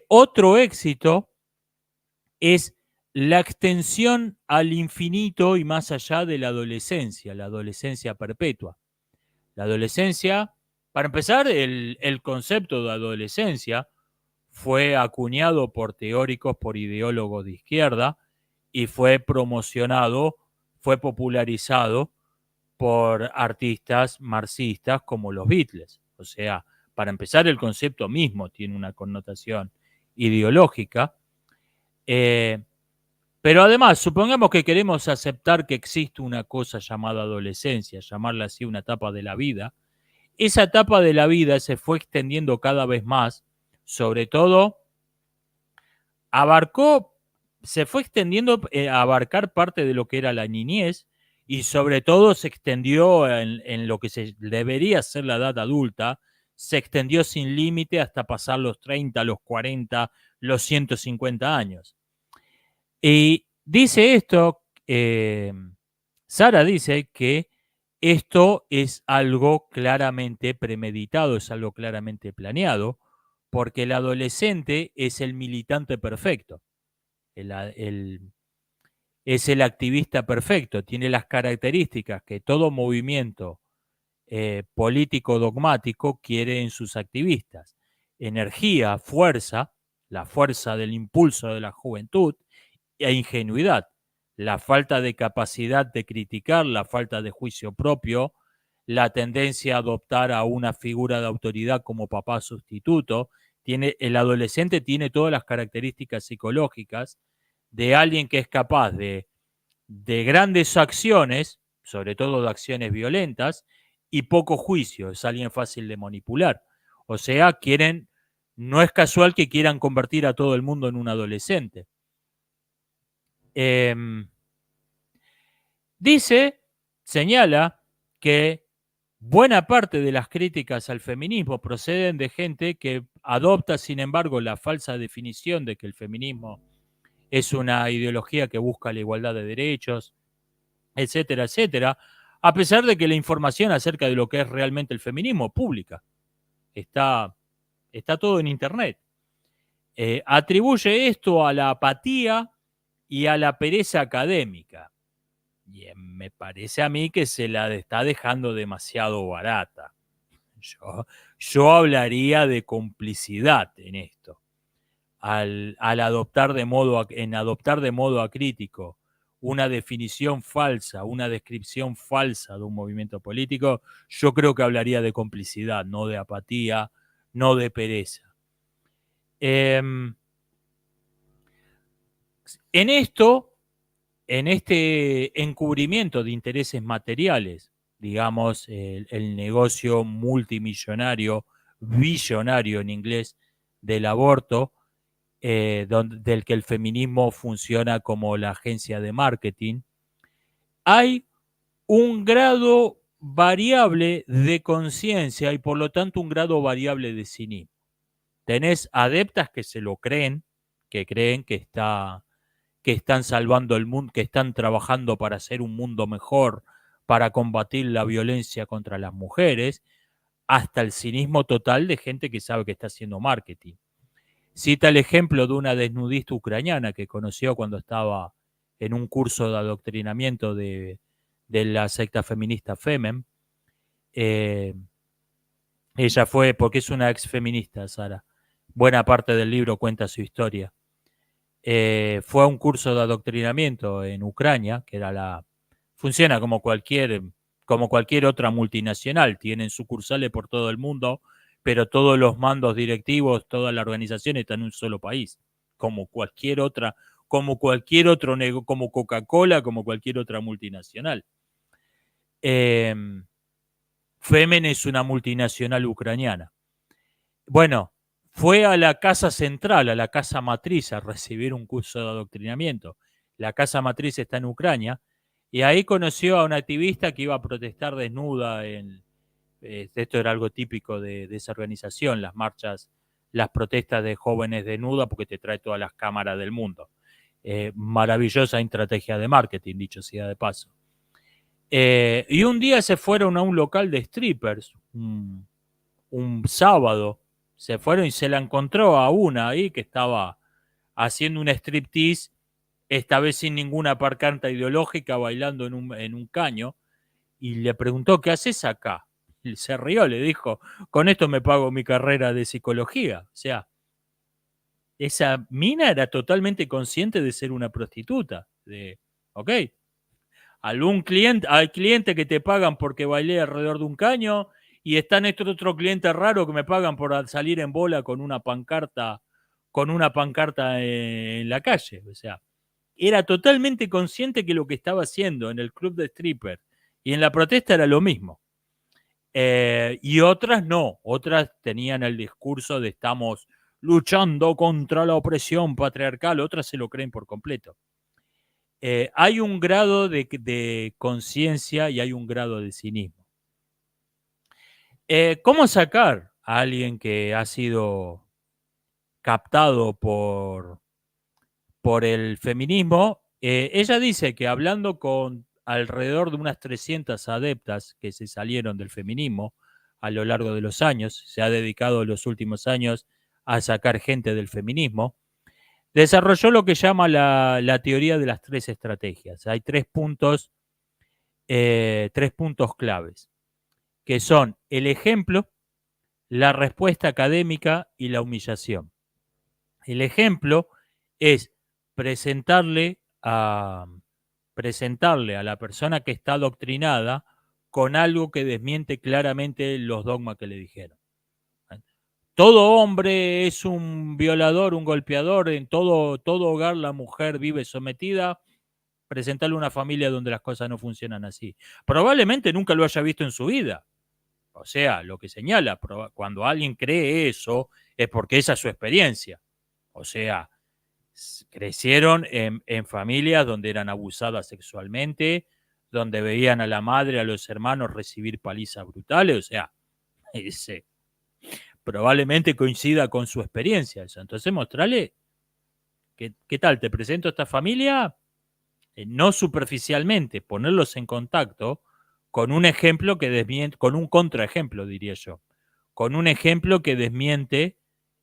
Otro éxito es la extensión al infinito y más allá de la adolescencia perpetua. La adolescencia, para empezar, el concepto de adolescencia fue acuñado por teóricos, por ideólogos de izquierda y fue promocionado, fue popularizado por artistas marxistas como los Beatles. O sea, para empezar, el concepto mismo tiene una connotación ideológica. Pero además, supongamos que queremos aceptar que existe una cosa llamada adolescencia, llamarla así una etapa de la vida. Esa etapa de la vida se fue extendiendo cada vez más, sobre todo se fue extendiendo a abarcar parte de lo que era la niñez y sobre todo se extendió en lo que debería ser la edad adulta, se extendió sin límite hasta pasar los 30, los 40, los 150 años. Y dice esto, Sara dice que esto es algo claramente premeditado, es algo claramente planeado, porque el adolescente es el militante perfecto, es el activista perfecto, tiene las características que todo movimiento político dogmático quiere en sus activistas. Energía, fuerza, la fuerza del impulso de la juventud, e ingenuidad, la falta de capacidad de criticar, la falta de juicio propio, la tendencia a adoptar a una figura de autoridad como papá sustituto. El adolescente tiene todas las características psicológicas de alguien que es capaz de grandes acciones, sobre todo de acciones violentas, y poco juicio, es alguien fácil de manipular. O sea, no es casual que quieran convertir a todo el mundo en un adolescente. Señala que buena parte de las críticas al feminismo proceden de gente que adopta, sin embargo, la falsa definición de que el feminismo es una ideología que busca la igualdad de derechos, etcétera, etcétera, a pesar de que la información acerca de lo que es realmente el feminismo pública. Está todo en Internet. Atribuye esto a la apatía y a la pereza académica. Y me parece a mí que se la está dejando demasiado barata. Yo hablaría de complicidad en esto. Al adoptar de modo acrítico una definición falsa, una descripción falsa de un movimiento político, yo creo que hablaría de complicidad, no de apatía, no de pereza. En este encubrimiento de intereses materiales, digamos, el negocio multimillonario, billonario en inglés, del aborto, del que el feminismo funciona como la agencia de marketing, hay un grado variable de conciencia y por lo tanto un grado variable de cinismo. Tenés adeptas que se lo creen, que creen que están salvando el mundo, que están trabajando para hacer un mundo mejor, para combatir la violencia contra las mujeres, hasta el cinismo total de gente que sabe que está haciendo marketing. Cita el ejemplo de una desnudista ucraniana que conoció cuando estaba en un curso de adoctrinamiento de la secta feminista Femen. Ella fue, porque es una ex feminista, Sara. Buena parte del libro cuenta su historia. Fue a un curso de adoctrinamiento en Ucrania, que era funciona como cualquier otra multinacional, tienen sucursales por todo el mundo, pero todos los mandos directivos, toda la organización está en un solo país, como cualquier otra, como cualquier otro como Coca-Cola, como cualquier otra multinacional. Femen es una multinacional ucraniana. Bueno, fue a la casa central, a la casa matriz, a recibir un curso de adoctrinamiento. La casa matriz está en Ucrania, y ahí conoció a una activista que iba a protestar desnuda. Esto era algo típico de esa organización, las marchas, las protestas de jóvenes desnudas, porque te trae todas las cámaras del mundo. Maravillosa estrategia de marketing, dicho sea de paso. Y un día se fueron a un local de strippers, un sábado, se fueron y se la encontró a una ahí que estaba haciendo un striptease, esta vez sin ninguna parcanta ideológica, bailando en un caño, y le preguntó: ¿qué haces acá? Y se rió, le dijo: con esto me pago mi carrera de psicología. O sea, esa mina era totalmente consciente de ser una prostituta. Ok, hay clientes que te pagan porque bailé alrededor de un caño, y están estos otros clientes raros que me pagan por salir en bola con una pancarta en la calle. O sea, era totalmente consciente que lo que estaba haciendo en el club de stripper y en la protesta era lo mismo. Y otras no, otras tenían el discurso de estamos luchando contra la opresión patriarcal, otras se lo creen por completo. Hay un grado de conciencia y hay un grado de cinismo. ¿Cómo sacar a alguien que ha sido captado por el feminismo? Ella dice que hablando con alrededor de unas 300 adeptas que se salieron del feminismo a lo largo de los años, se ha dedicado en los últimos años a sacar gente del feminismo, desarrolló lo que llama la teoría de las tres estrategias. Hay tres puntos claves, que son el ejemplo, la respuesta académica y la humillación. El ejemplo es presentarle a la persona que está adoctrinada con algo que desmiente claramente los dogmas que le dijeron. Todo hombre es un violador, un golpeador, en todo hogar la mujer vive sometida. Presentarle una familia donde las cosas no funcionan así. Probablemente nunca lo haya visto en su vida. O sea, lo que señala, cuando alguien cree eso, es porque esa es su experiencia. O sea, crecieron en familias donde eran abusadas sexualmente, donde veían a la madre, a los hermanos recibir palizas brutales. O sea, ese, probablemente coincida con su experiencia eso. Entonces, mostrarle qué tal, te presento a esta familia, no superficialmente, ponerlos en contacto con un ejemplo que desmiente, con un contraejemplo, diría yo, con un ejemplo que desmiente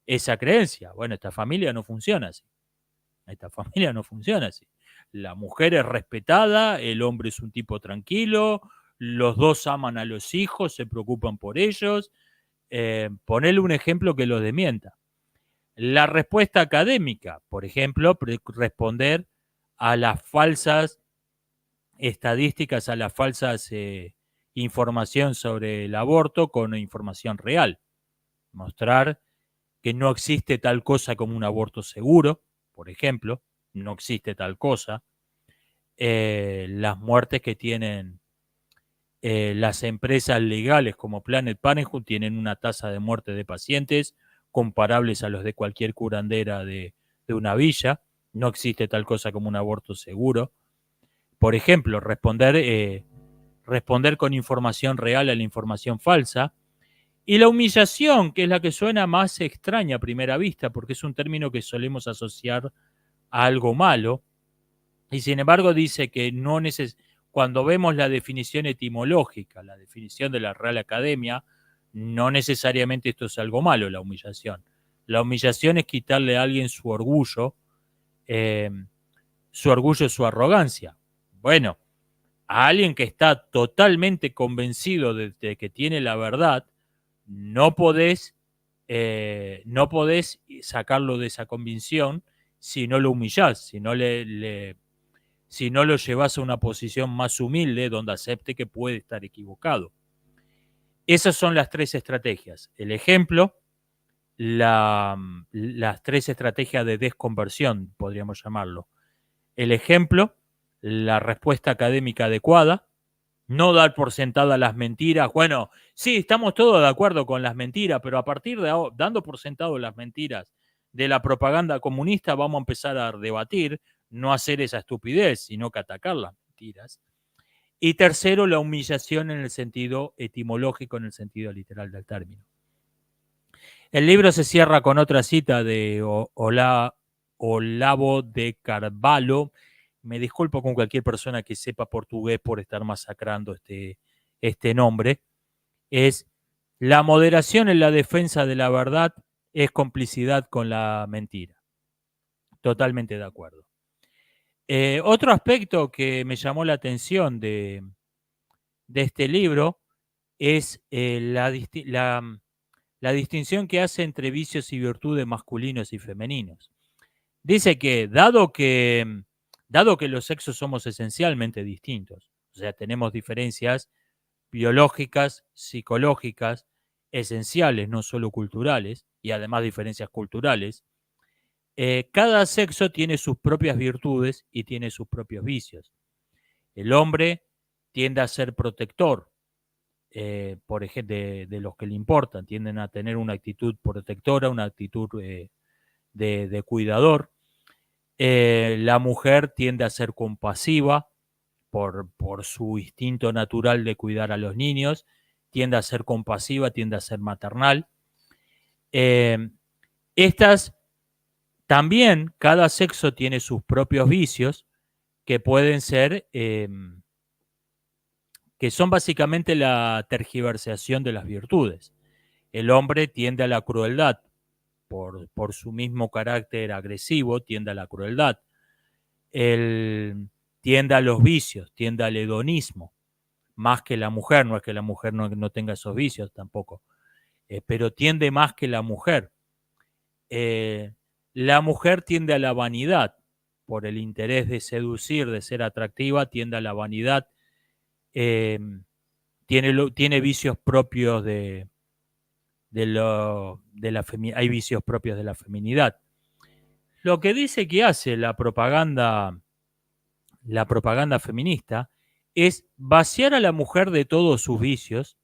esa creencia. Bueno, esta familia no funciona así. Esta familia no funciona así. La mujer es respetada, el hombre es un tipo tranquilo, los dos aman a los hijos, se preocupan por ellos. Ponerle un ejemplo que los desmienta. La respuesta académica, por ejemplo, responder a las falsas estadísticas, a las falsas información sobre el aborto con información real. Mostrar que no existe tal cosa como un aborto seguro, por ejemplo, no existe tal cosa. Las muertes que tienen las empresas legales como Planet Parenthood tienen una tasa de muerte de pacientes comparables a los de cualquier curandera de una villa. No existe tal cosa como un aborto seguro. Por ejemplo, responder con información real a la información falsa. Y la humillación, que es la que suena más extraña a primera vista, porque es un término que solemos asociar a algo malo, y sin embargo dice que no cuando vemos la definición etimológica, la definición de la Real Academia, no necesariamente esto es algo malo, la humillación. La humillación es quitarle a alguien su orgullo, su arrogancia. Bueno, a alguien que está totalmente convencido de que tiene la verdad, no podés sacarlo de esa convicción si no lo humillás, si no lo llevas a una posición más humilde donde acepte que puede estar equivocado. Esas son las tres estrategias. El ejemplo, las tres estrategias de desconversión, podríamos llamarlo. El ejemplo, la respuesta académica adecuada, no dar por sentada las mentiras. Bueno, sí, estamos todos de acuerdo con las mentiras, pero a partir de ahora, dando por sentado las mentiras de la propaganda comunista, vamos a empezar a debatir, no hacer esa estupidez, sino que atacar las mentiras. Y tercero, la humillación en el sentido etimológico, en el sentido literal del término. El libro se cierra con otra cita de Olavo de Carvalho. Me disculpo con cualquier persona que sepa portugués por estar masacrando este nombre. Es: la moderación en la defensa de la verdad es complicidad con la mentira. Totalmente de acuerdo. Otro aspecto que me llamó la atención de este libro es la distinción que hace entre vicios y virtudes masculinos y femeninos. Dice que dado que los sexos somos esencialmente distintos, o sea, tenemos diferencias biológicas, psicológicas, esenciales, no solo culturales, y además diferencias culturales, cada sexo tiene sus propias virtudes y tiene sus propios vicios. El hombre tiende a ser protector, por ejemplo, de los que le importan, tienden a tener una actitud protectora, una actitud de cuidador. La mujer tiende a ser compasiva por su instinto natural de cuidar a los niños, tiende a ser compasiva, tiende a ser maternal. Estas también, cada sexo tiene sus propios vicios que pueden ser, que son básicamente la tergiversación de las virtudes. El hombre tiende a la crueldad, por su mismo carácter agresivo, tiende a la crueldad. Él tiende a los vicios, tiende al hedonismo, más que la mujer. No es que la mujer no tenga esos vicios tampoco, pero tiende más que la mujer. La mujer tiende a la vanidad, por el interés de seducir, de ser atractiva, tiende a la vanidad. Tiene vicios propios hay vicios propios de la feminidad. Lo que dice que hace la propaganda feminista es vaciar a la mujer de todos sus vicios,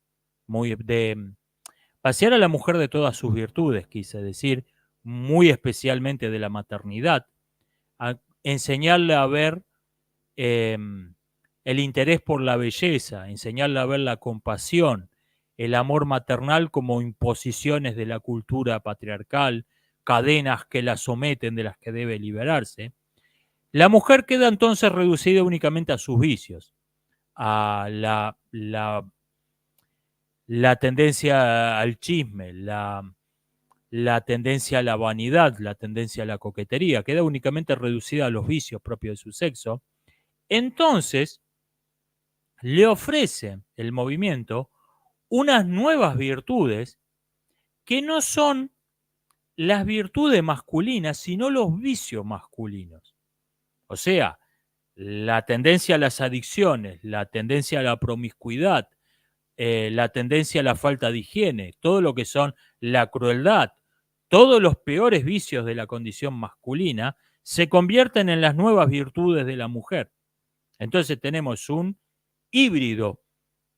vaciar a la mujer de todas sus virtudes, quise decir, muy especialmente de la maternidad, a enseñarle a ver el interés por la belleza, enseñarle a ver la compasión, el amor maternal como imposiciones de la cultura patriarcal, cadenas que la someten, de las que debe liberarse. La mujer queda entonces reducida únicamente a sus vicios, a la tendencia al chisme, la tendencia a la vanidad, la tendencia a la coquetería, queda únicamente reducida a los vicios propios de su sexo. Entonces, le ofrece el movimiento unas nuevas virtudes que no son las virtudes masculinas, sino los vicios masculinos. O sea, la tendencia a las adicciones, la tendencia a la promiscuidad, la tendencia a la falta de higiene, todo lo que son la crueldad, todos los peores vicios de la condición masculina se convierten en las nuevas virtudes de la mujer. Entonces tenemos un híbrido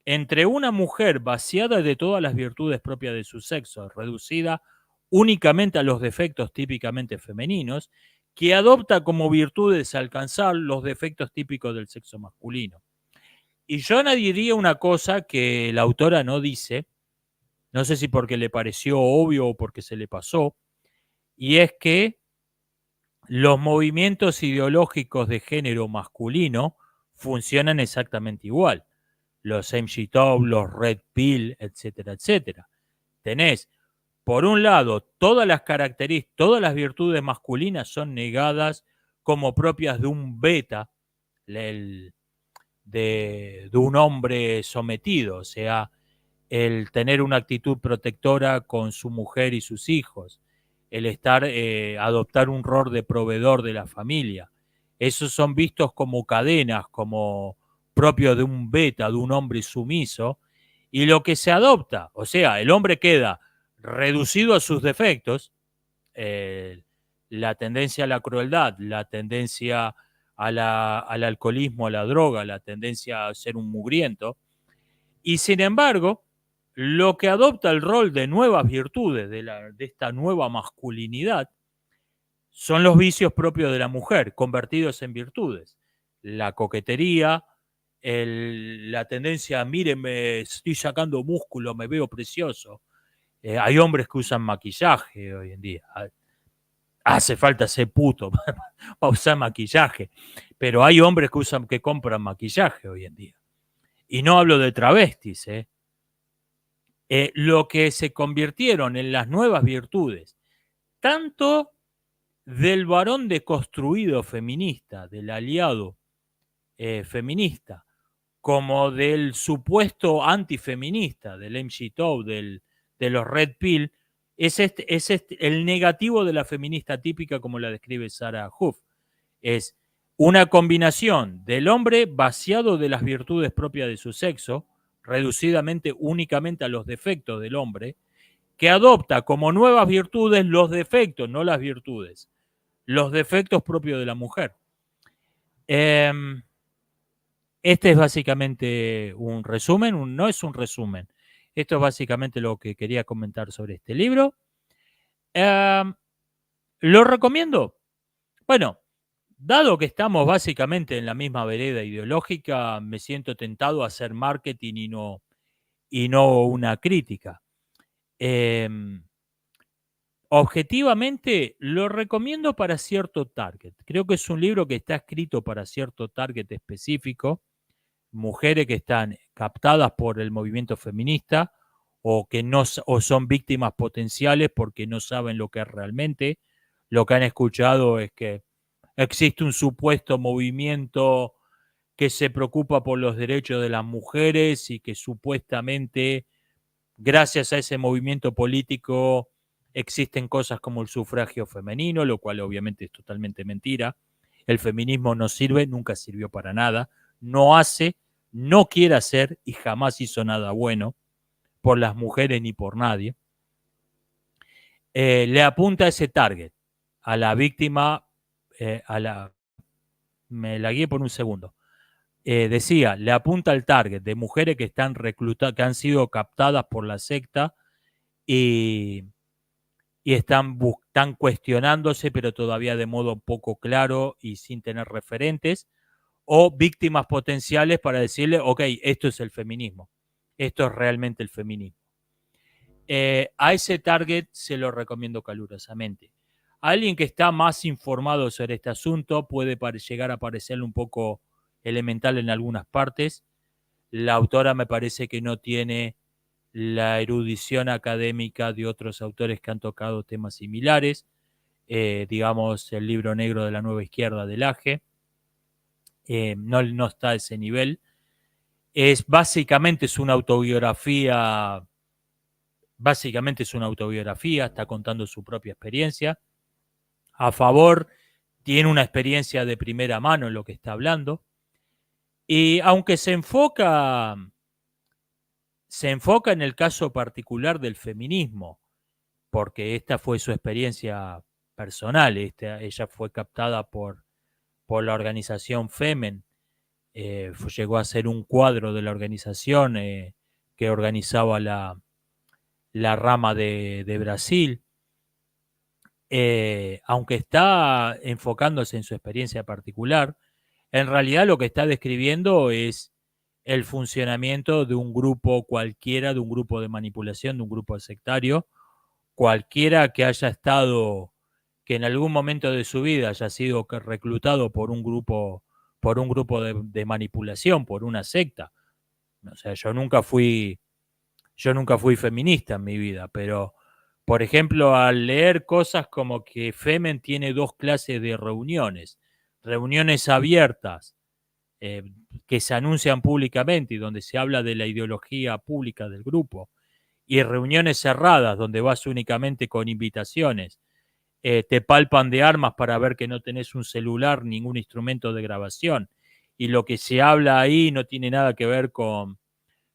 entre una mujer vaciada de todas las virtudes propias de su sexo, reducida únicamente a los defectos típicamente femeninos, que adopta como virtudes alcanzar los defectos típicos del sexo masculino. Y yo añadiría una cosa que la autora no dice, no sé si porque le pareció obvio o porque se le pasó, y es que los movimientos ideológicos de género masculino funcionan exactamente igual. Los MGTOW, los Red Pill, etcétera, etcétera. Tenés, por un lado, todas las características, todas las virtudes masculinas son negadas como propias de un beta, de un hombre sometido, o sea, el tener una actitud protectora con su mujer y sus hijos, el adoptar un rol de proveedor de la familia. Esos son vistos como cadenas, como propio de un beta, de un hombre sumiso, Y lo que se adopta, o sea, el hombre queda reducido a sus defectos, la tendencia a la crueldad, la tendencia al alcoholismo, a la droga, la tendencia a ser un mugriento, y sin embargo, lo que adopta el rol de nuevas virtudes, de esta nueva masculinidad, son los vicios propios de la mujer, convertidos en virtudes. La coquetería, la tendencia a, mírenme, estoy sacando músculo, me veo precioso. Hay hombres que usan maquillaje hoy en día. Hace falta ser puto para usar maquillaje, pero hay hombres que compran maquillaje hoy en día. Y no hablo de travestis, lo que se convirtieron en las nuevas virtudes, tanto del varón deconstruido feminista, del aliado feminista, como del supuesto antifeminista, del MGTOW, de los Red Pill, es el negativo de la feminista típica como la describe Sarah Huff. Es una combinación del hombre vaciado de las virtudes propias de su sexo, reducidamente únicamente a los defectos del hombre, que adopta como nuevas virtudes los defectos, no las virtudes, los defectos propios de la mujer. Este es básicamente un resumen, no es un resumen. Esto es básicamente lo que quería comentar sobre este libro. ¿Lo recomiendo? Bueno, dado que estamos básicamente en la misma vereda ideológica, me siento tentado a hacer marketing y no una crítica. Objetivamente, lo recomiendo para cierto target. Creo que es un libro que está escrito para cierto target específico, mujeres que están captadas por el movimiento feminista o que no o son víctimas potenciales porque no saben lo que es realmente. Lo que han escuchado es que existe un supuesto movimiento que se preocupa por los derechos de las mujeres y que supuestamente gracias a ese movimiento político existen cosas como el sufragio femenino, lo cual obviamente es totalmente mentira. El feminismo no sirve, nunca sirvió para nada, no hace, no quiere hacer y jamás hizo nada bueno por las mujeres ni por nadie. Le apunta a ese target, a la víctima, me la guié por un segundo. Decía, le apunta al target de mujeres que están reclutadas, que han sido captadas por la secta y están cuestionándose, pero todavía de modo poco claro y sin tener referentes, o víctimas potenciales para decirle, ok, esto es el feminismo, esto es realmente el feminismo. A ese target se lo recomiendo calurosamente. Alguien que está más informado sobre este asunto puede llegar a parecerle un poco elemental en algunas partes. La autora me parece que no tiene la erudición académica de otros autores que han tocado temas similares, digamos el libro negro de la nueva izquierda de Laje, no está a ese nivel. Básicamente es una autobiografía, está contando su propia experiencia. A favor, tiene una experiencia de primera mano en lo que está hablando. Y aunque se enfoca en el caso particular del feminismo, porque esta fue su experiencia personal. Ella fue captada por la organización Femen, llegó a ser un cuadro de la organización que organizaba la rama de Brasil. Aunque está enfocándose en su experiencia particular, en realidad lo que está describiendo es el funcionamiento de un grupo cualquiera, de un grupo de manipulación, de un grupo sectario, cualquiera que haya estado, que en algún momento de su vida haya sido reclutado por un grupo de manipulación, por una secta. O sea, yo nunca fui feminista en mi vida, pero por ejemplo, al leer cosas como que Femen tiene dos clases de reuniones abiertas que se anuncian públicamente y donde se habla de la ideología pública del grupo, y reuniones cerradas donde vas únicamente con invitaciones, te palpan de armas para ver que no tenés un celular, ningún instrumento de grabación, y lo que se habla ahí no tiene nada que ver con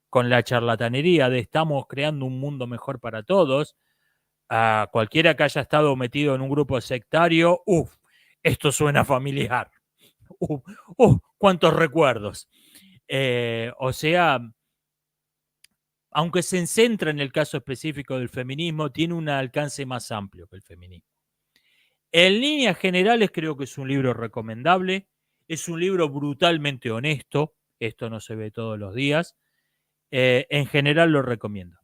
con la charlatanería de estamos creando un mundo mejor para todos, a cualquiera que haya estado metido en un grupo sectario, esto suena familiar. Cuántos recuerdos. O sea, aunque se centra en el caso específico del feminismo, tiene un alcance más amplio que el feminismo. En líneas generales creo que es un libro recomendable, es un libro brutalmente honesto, esto no se ve todos los días, en general lo recomiendo.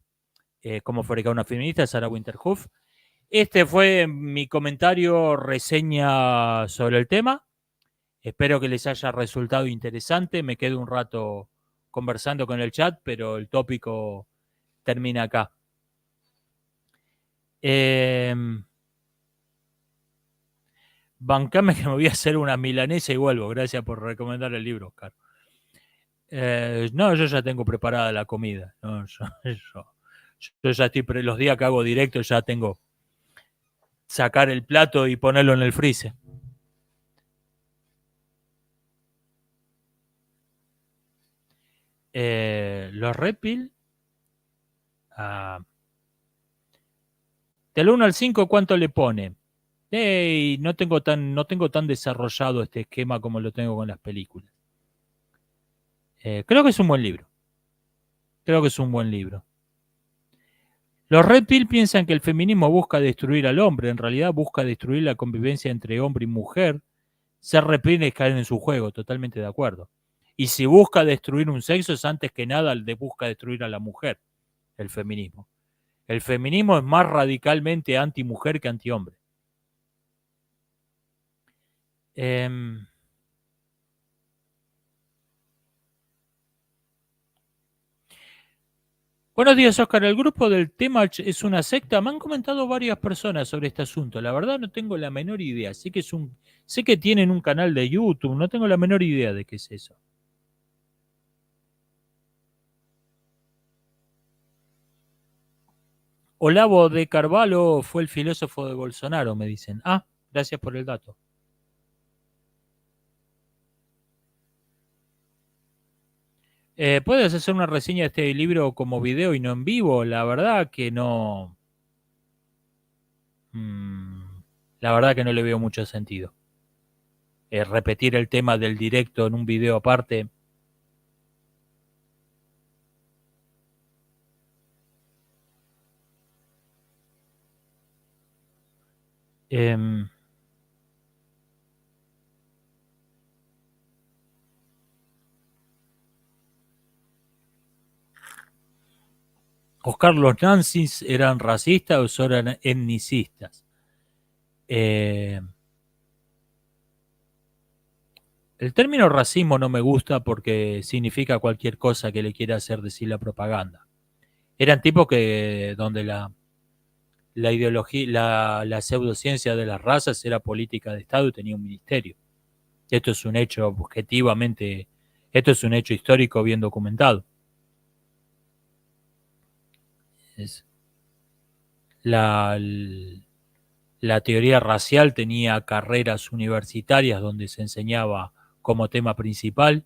Como fabricar una feminista, Sarah Winterhoff. Este fue mi comentario, reseña sobre el tema. Espero que les haya resultado interesante. Me quedo un rato conversando con el chat, pero el tópico termina acá. Bancame que me voy a hacer una milanesa y vuelvo. Gracias por recomendar el libro, Oscar. No, yo ya tengo preparada la comida. No, yo ya estoy, los días que hago directo ya tengo sacar el plato y ponerlo en el freezer. Los Red Pill, del 1 al 5, ¿cuánto le pone? No tengo tan desarrollado este esquema como lo tengo con las películas. Creo que es un buen libro. Creo que es un buen libro. Los Red Pill piensan que el feminismo busca destruir al hombre, en realidad busca destruir la convivencia entre hombre y mujer. Ser Red Pill es caer en su juego, totalmente de acuerdo. Y si busca destruir un sexo es antes que nada el de busca destruir a la mujer, el feminismo. El feminismo es más radicalmente anti-mujer que anti-hombre. Buenos días, Oscar. El grupo del Temach es una secta. Me han comentado varias personas sobre este asunto. La verdad no tengo la menor idea. Sé que tienen un canal de YouTube. No tengo la menor idea de qué es eso. Olavo de Carvalho fue el filósofo de Bolsonaro, me dicen. Gracias por el dato. ¿Puedes hacer una reseña de este libro como video y no en vivo? La verdad que no. La verdad que no le veo mucho sentido. Repetir el tema del directo en un video aparte. Oscar, ¿los nazis eran racistas o eran etnicistas? El término racismo no me gusta porque significa cualquier cosa que le quiera hacer decir la propaganda. Eran tipos que donde la ideología, la pseudociencia de las razas era política de Estado y tenía un ministerio. Esto es un hecho objetivamente, esto es un hecho histórico bien documentado. La teoría racial tenía carreras universitarias donde se enseñaba como tema principal.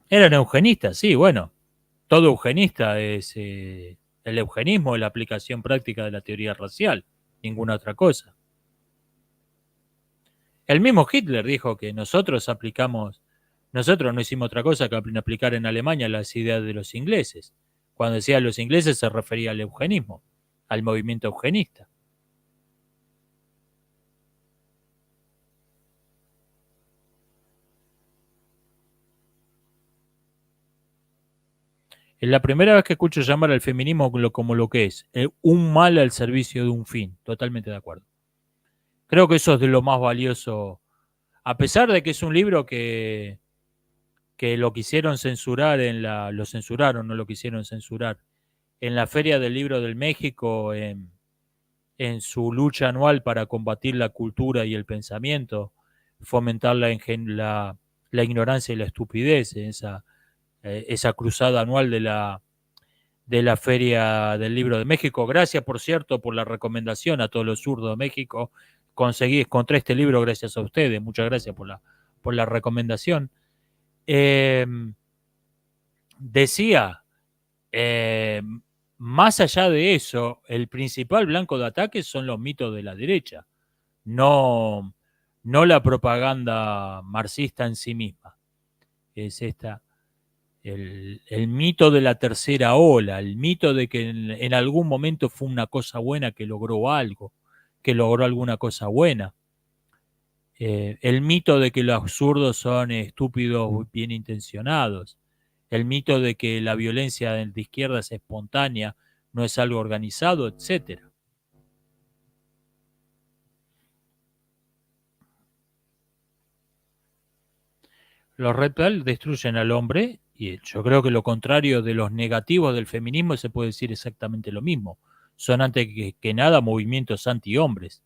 Eran eugenistas, sí, bueno. Todo eugenista es el eugenismo, es la aplicación práctica de la teoría racial, ninguna otra cosa. El mismo Hitler dijo que nosotros no hicimos otra cosa que aplicar en Alemania las ideas de los ingleses. Cuando decía los ingleses se refería al eugenismo, al movimiento eugenista. Es la primera vez que escucho llamar al feminismo como lo que es, un mal al servicio de un fin. Totalmente de acuerdo. Creo que eso es de lo más valioso, a pesar de que es un libro que lo quisieron censurar lo censuraron, no lo quisieron censurar, en la Feria del Libro del México, en su lucha anual para combatir la cultura y el pensamiento, fomentar la ignorancia y la estupidez, esa cruzada anual de la Feria del Libro de México. Gracias, por cierto, por la recomendación a todos los zurdos de México. Encontré este libro gracias a ustedes. Muchas gracias por la recomendación. Eh, decía, eh, más allá de eso, el principal blanco de ataque son los mitos de la derecha, no, no la propaganda marxista en sí misma. Es esta, el mito de la tercera ola, el mito de que en algún momento fue una cosa buena que logró algo, que logró alguna cosa buena. El mito de que los absurdos son estúpidos bien intencionados, el mito de que la violencia de izquierda es espontánea, no es algo organizado, etcétera. Los red pill destruyen al hombre y yo creo que lo contrario de los negativos del feminismo se puede decir exactamente lo mismo. Son antes que nada movimientos anti-hombres.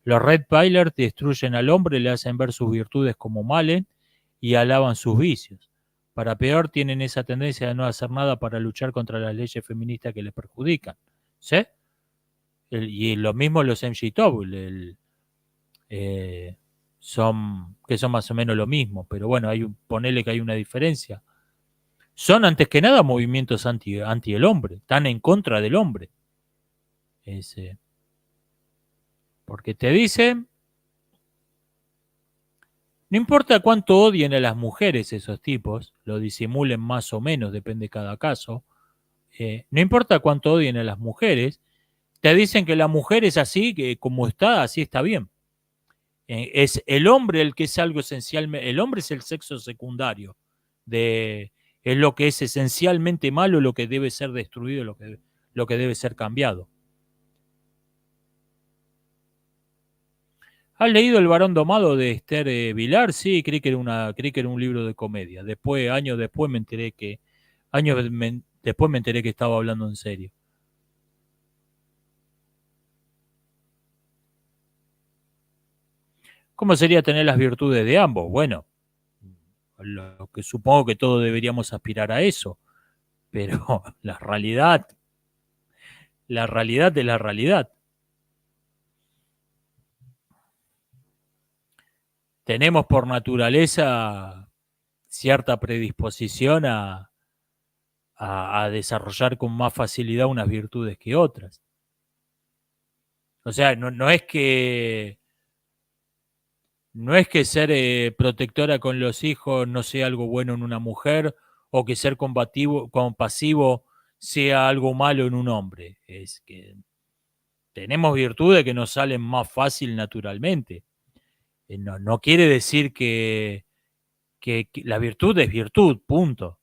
Los red pillers destruyen al hombre, le hacen ver sus virtudes como males y alaban sus vicios. Para peor, tienen esa tendencia de no hacer nada para luchar contra las leyes feministas que les perjudican. ¿Sí? Y lo mismo los MGTOW, eh, que son más o menos lo mismo, pero bueno, ponele que hay una diferencia. Son antes que nada movimientos anti el hombre, están en contra del hombre. Es, porque te dicen, no importa cuánto odien a las mujeres esos tipos, lo disimulen más o menos, depende de cada caso, no importa cuánto odien a las mujeres, te dicen que la mujer es así, que como está, así está bien. Es el hombre el que es algo esencialmente, el hombre es el sexo secundario, de, es lo que es esencialmente malo, lo que debe ser destruido, lo que debe ser cambiado. ¿Has leído El varón domado de Esther Vilar? Sí, creí que era un libro de comedia. Después, después me enteré que estaba hablando en serio. ¿Cómo sería tener las virtudes de ambos? Bueno, lo que supongo que todos deberíamos aspirar a eso, pero la realidad es la realidad. Tenemos por naturaleza cierta predisposición a desarrollar con más facilidad unas virtudes que otras. O sea, no es que ser protectora con los hijos no sea algo bueno en una mujer o que ser compasivo sea algo malo en un hombre. Es que tenemos virtudes que nos salen más fácil naturalmente. No, no quiere decir que la virtud es virtud, punto.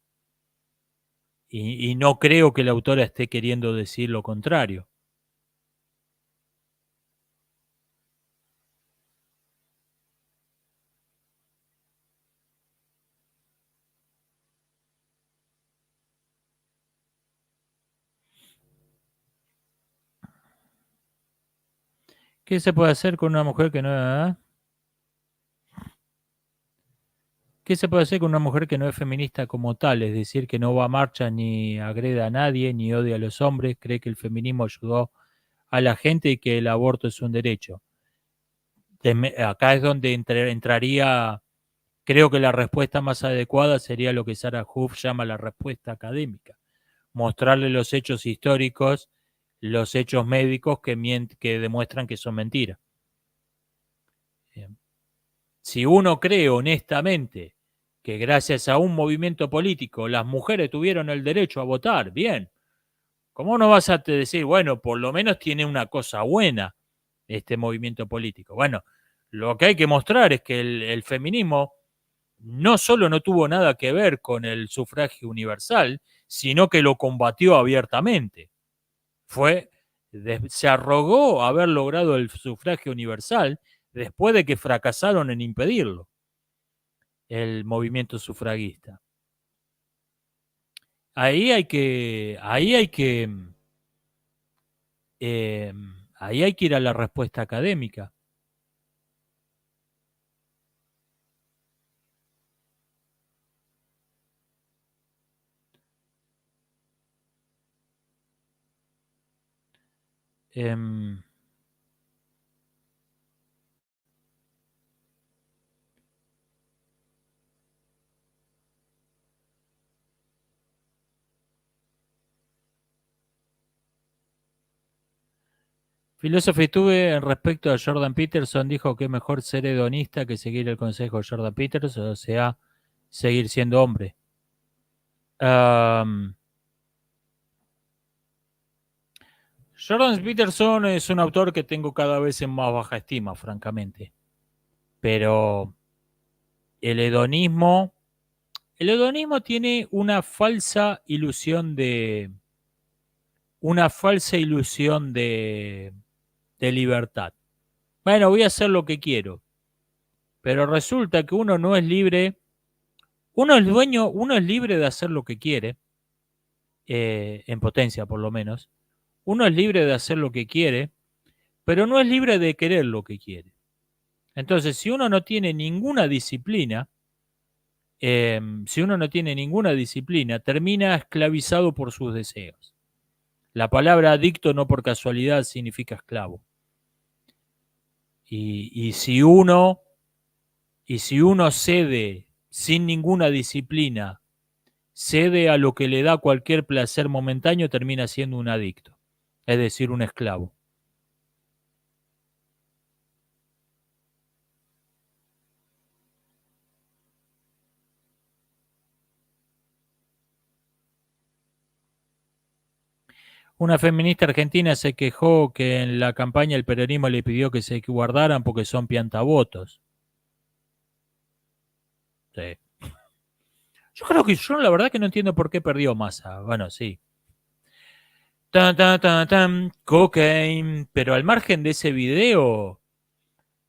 Y no creo que la autora esté queriendo decir lo contrario. ¿Qué se puede hacer con una mujer que no... ¿Qué se puede hacer con una mujer que no es feminista como tal? Es decir, que no va a marcha ni agrede a nadie, ni odia a los hombres, cree que el feminismo ayudó a la gente y que el aborto es un derecho. Acá es donde entraría, creo que la respuesta más adecuada sería lo que Sarah Huff llama la respuesta académica. Mostrarle los hechos históricos, los hechos médicos que demuestran que son mentiras. Bien. Si uno cree honestamente que gracias a un movimiento político las mujeres tuvieron el derecho a votar, bien, ¿cómo no vas a decir, bueno, por lo menos tiene una cosa buena este movimiento político? Bueno, lo que hay que mostrar es que el feminismo no solo no tuvo nada que ver con el sufragio universal, sino que lo combatió abiertamente. Fue, se arrogó haber logrado el sufragio universal después de que fracasaron en impedirlo, el movimiento sufragista. Ahí hay que, eh, ahí hay que ir a la respuesta académica. Eh, Philosophy Tube, respecto a Jordan Peterson, dijo que es mejor ser hedonista que seguir el consejo de Jordan Peterson, o sea, seguir siendo hombre. Um, Jordan Peterson es un autor que tengo cada vez en más baja estima, francamente. Pero el hedonismo, el hedonismo tiene una falsa ilusión de libertad. Bueno, voy a hacer lo que quiero, pero resulta que uno no es libre, uno es dueño, uno es libre de hacer lo que quiere, en potencia por lo menos. Uno es libre de hacer lo que quiere, pero no es libre de querer lo que quiere. Entonces, si uno no tiene ninguna disciplina, termina esclavizado por sus deseos. La palabra adicto no por casualidad significa esclavo. Y si uno cede sin ninguna disciplina, cede a lo que le da cualquier placer momentáneo, termina siendo un adicto, es decir, un esclavo. Una feminista argentina se quejó que en la campaña el peronismo le pidió que se guardaran porque son piantavotos. Sí. Yo creo que yo la verdad que no entiendo por qué perdió Massa. Bueno, sí. Tan, tan, tan, tan, cocaine. Pero al margen de ese video,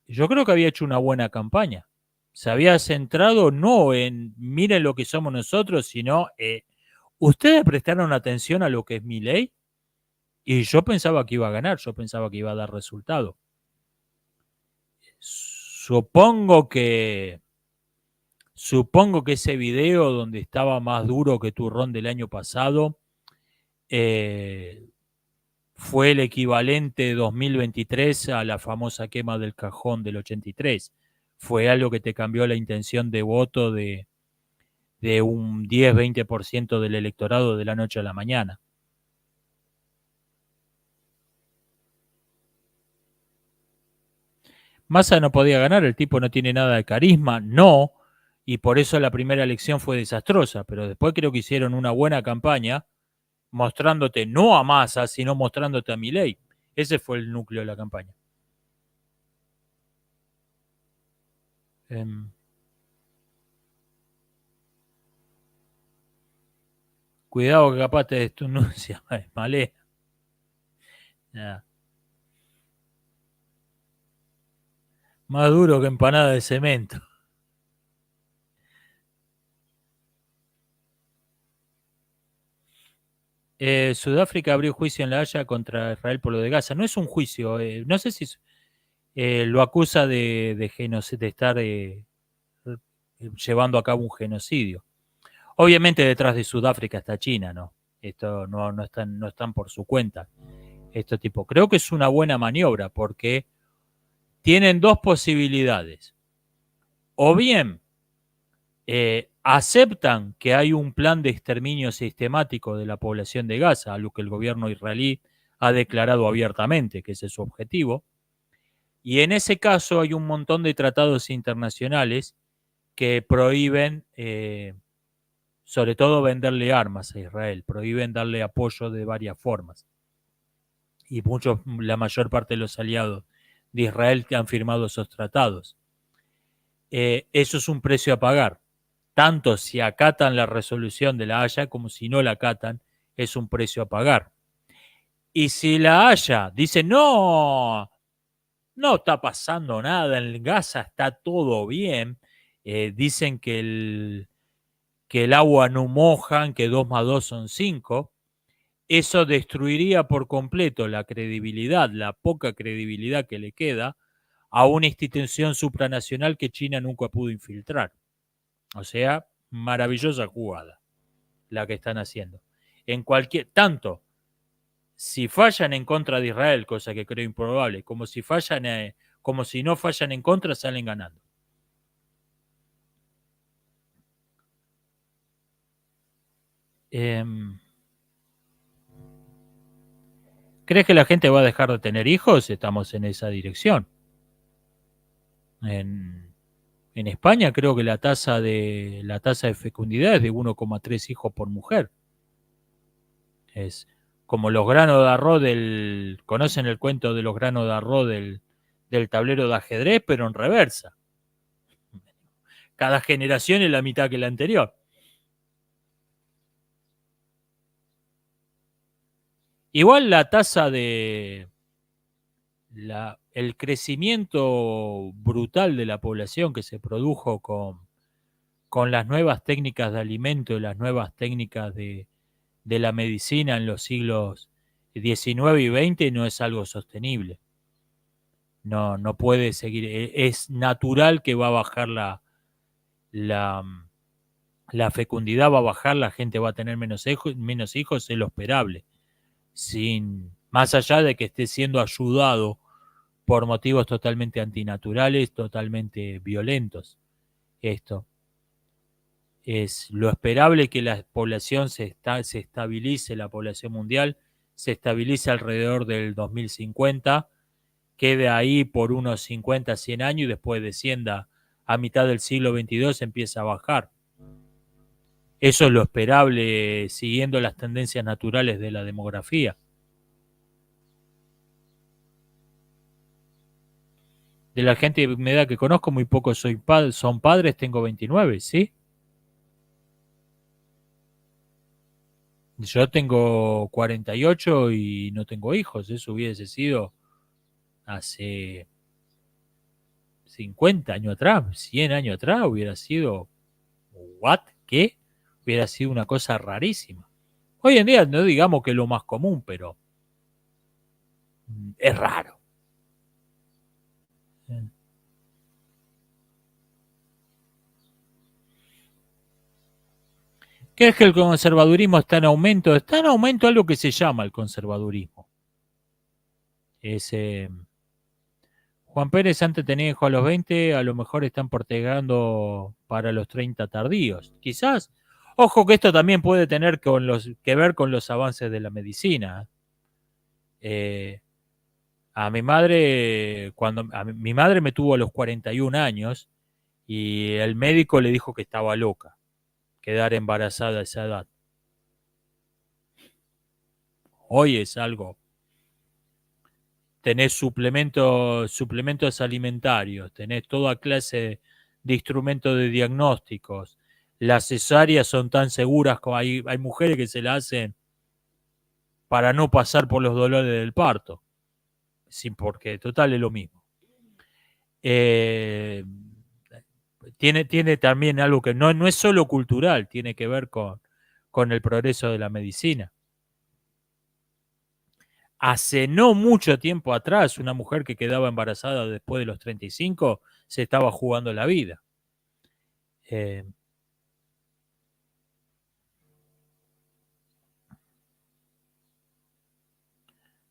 yo creo que había hecho una buena campaña. Se había centrado no en miren lo que somos nosotros, sino ustedes prestaron atención a lo que es mi ley y yo pensaba que iba a ganar, yo pensaba que iba a dar resultado. Supongo que ese video donde estaba más duro que turrón del año pasado eh, fue el equivalente 2023 a la famosa quema del cajón del 83. Fue algo que te cambió la intención de voto de un 10-20% del electorado de la noche a la mañana. Massa no podía ganar, el tipo no tiene nada de carisma, no, y por eso la primera elección fue desastrosa, pero después creo que hicieron una buena campaña mostrándote no a Massa, sino mostrándote a Milei. Ese fue el núcleo de la campaña. Eh, Cuidado que capaz te denuncia, malé. Yeah. Más duro que empanada de cemento. Sudáfrica abrió juicio en La Haya contra Israel por lo de Gaza. No es un juicio, no sé si lo acusa de estar llevando a cabo un genocidio. Obviamente detrás de Sudáfrica está China, ¿no? Esto no están por su cuenta. Este tipo. Creo que es una buena maniobra porque tienen dos posibilidades. O bien aceptan que hay un plan de exterminio sistemático de la población de Gaza, a lo que el gobierno israelí ha declarado abiertamente que ese es su objetivo, y en ese caso hay un montón de tratados internacionales que prohíben, sobre todo, venderle armas a Israel, prohíben darle apoyo de varias formas. Y la mayor parte de los aliados de Israel que han firmado esos tratados. Eso es un precio a pagar. Tanto si acatan la resolución de la Haya como si no la acatan, es un precio a pagar. Y si la Haya dice, no, no está pasando nada, en Gaza está todo bien, dicen que el agua no mojan, que 2 más 2 son 5, eso destruiría por completo la credibilidad, la poca credibilidad que le queda a una institución supranacional que China nunca pudo infiltrar. O sea, maravillosa jugada la que están haciendo. En cualquier, tanto si fallan en contra de Israel, cosa que creo improbable, como si no fallan en contra, salen ganando. Eh, ¿Crees que la gente va a dejar de tener hijos? Estamos en esa dirección. En, en España creo que la tasa de fecundidad es de 1,3 hijos por mujer. Es como los granos de arroz ¿conocen el cuento de los granos de arroz del tablero de ajedrez, pero en reversa? Cada generación es la mitad que la anterior. Igual la tasa el crecimiento brutal de la población que se produjo con las nuevas técnicas de alimento y las nuevas técnicas de la medicina en los siglos XIX y XX no es algo sostenible. No, no puede seguir. Es natural que va a bajar la, la fecundidad, va a bajar, la gente va a tener menos hijos, es lo esperable. Más allá de que esté siendo ayudado por motivos totalmente antinaturales, totalmente violentos. Esto es lo esperable, que la población se estabilice, la población mundial se estabilice alrededor del 2050, quede ahí por unos 50, 100 años y después descienda a mitad del siglo XXII, empieza a bajar. Eso es lo esperable siguiendo las tendencias naturales de la demografía. De la gente de mi edad que conozco, muy pocos son padres, tengo 29, ¿sí? Yo tengo 48 y no tengo hijos. Eso hubiese sido hace 50 años atrás, 100 años atrás, hubiera sido, ¿what? ¿Qué? Hubiera sido una cosa rarísima. Hoy en día no digamos que es lo más común, pero es raro. ¿Qué es que el conservadurismo está en aumento? Está en aumento algo que se llama el conservadurismo. Es, Juan Pérez antes tenía hijo a los 20, a lo mejor están postergando para los 30 tardíos. Quizás. Ojo que esto también puede tener que ver con los avances de la medicina. Eh, a mi madre, mi madre me tuvo a los 41 años y el médico le dijo que estaba loca, quedar embarazada a esa edad. Hoy es algo. Tenés suplementos alimentarios, tenés toda clase de instrumentos de diagnósticos. Las cesáreas son tan seguras como hay mujeres que se la hacen para no pasar por los dolores del parto, sin porque total es lo mismo. Eh, tiene también algo que no es solo cultural, tiene que ver con el progreso de la medicina. Hace no mucho tiempo atrás, una mujer que quedaba embarazada después de los 35 se estaba jugando la vida. Eh,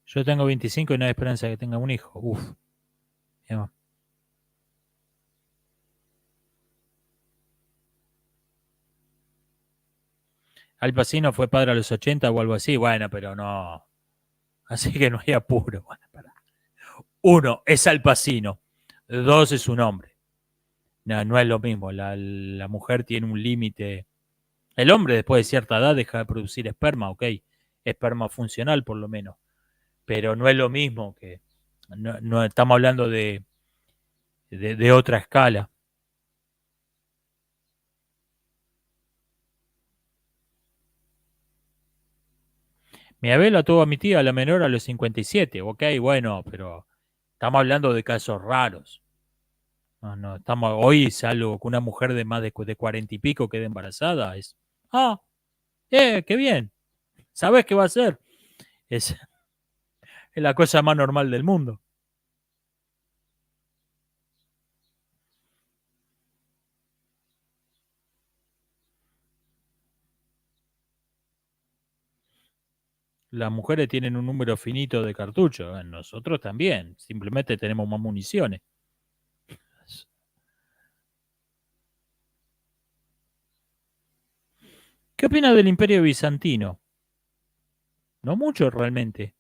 yo tengo 25 y no hay esperanza de que tenga un hijo. Uf. Al Pacino fue padre a los 80 o algo así. Bueno, pero no. Así que no hay apuro. Bueno, uno, es Al Pacino. Dos, es un hombre. No, no es lo mismo. La mujer tiene un límite. El hombre, después de cierta edad, deja de producir esperma, ok. Esperma funcional, por lo menos. Pero no es lo mismo que. No estamos hablando de otra escala. Mi abuela tuvo a mi tía, la menor, a los 57. Ok, bueno, pero estamos hablando de casos raros. No, no, hoy es algo que una mujer de más de 40 y pico quede embarazada. Ah, qué bien. ¿Sabes qué va a hacer? Es la cosa más normal del mundo. Las mujeres tienen un número finito de cartuchos. Nosotros también. Simplemente tenemos más municiones. ¿Qué opina del Imperio Bizantino? No mucho realmente.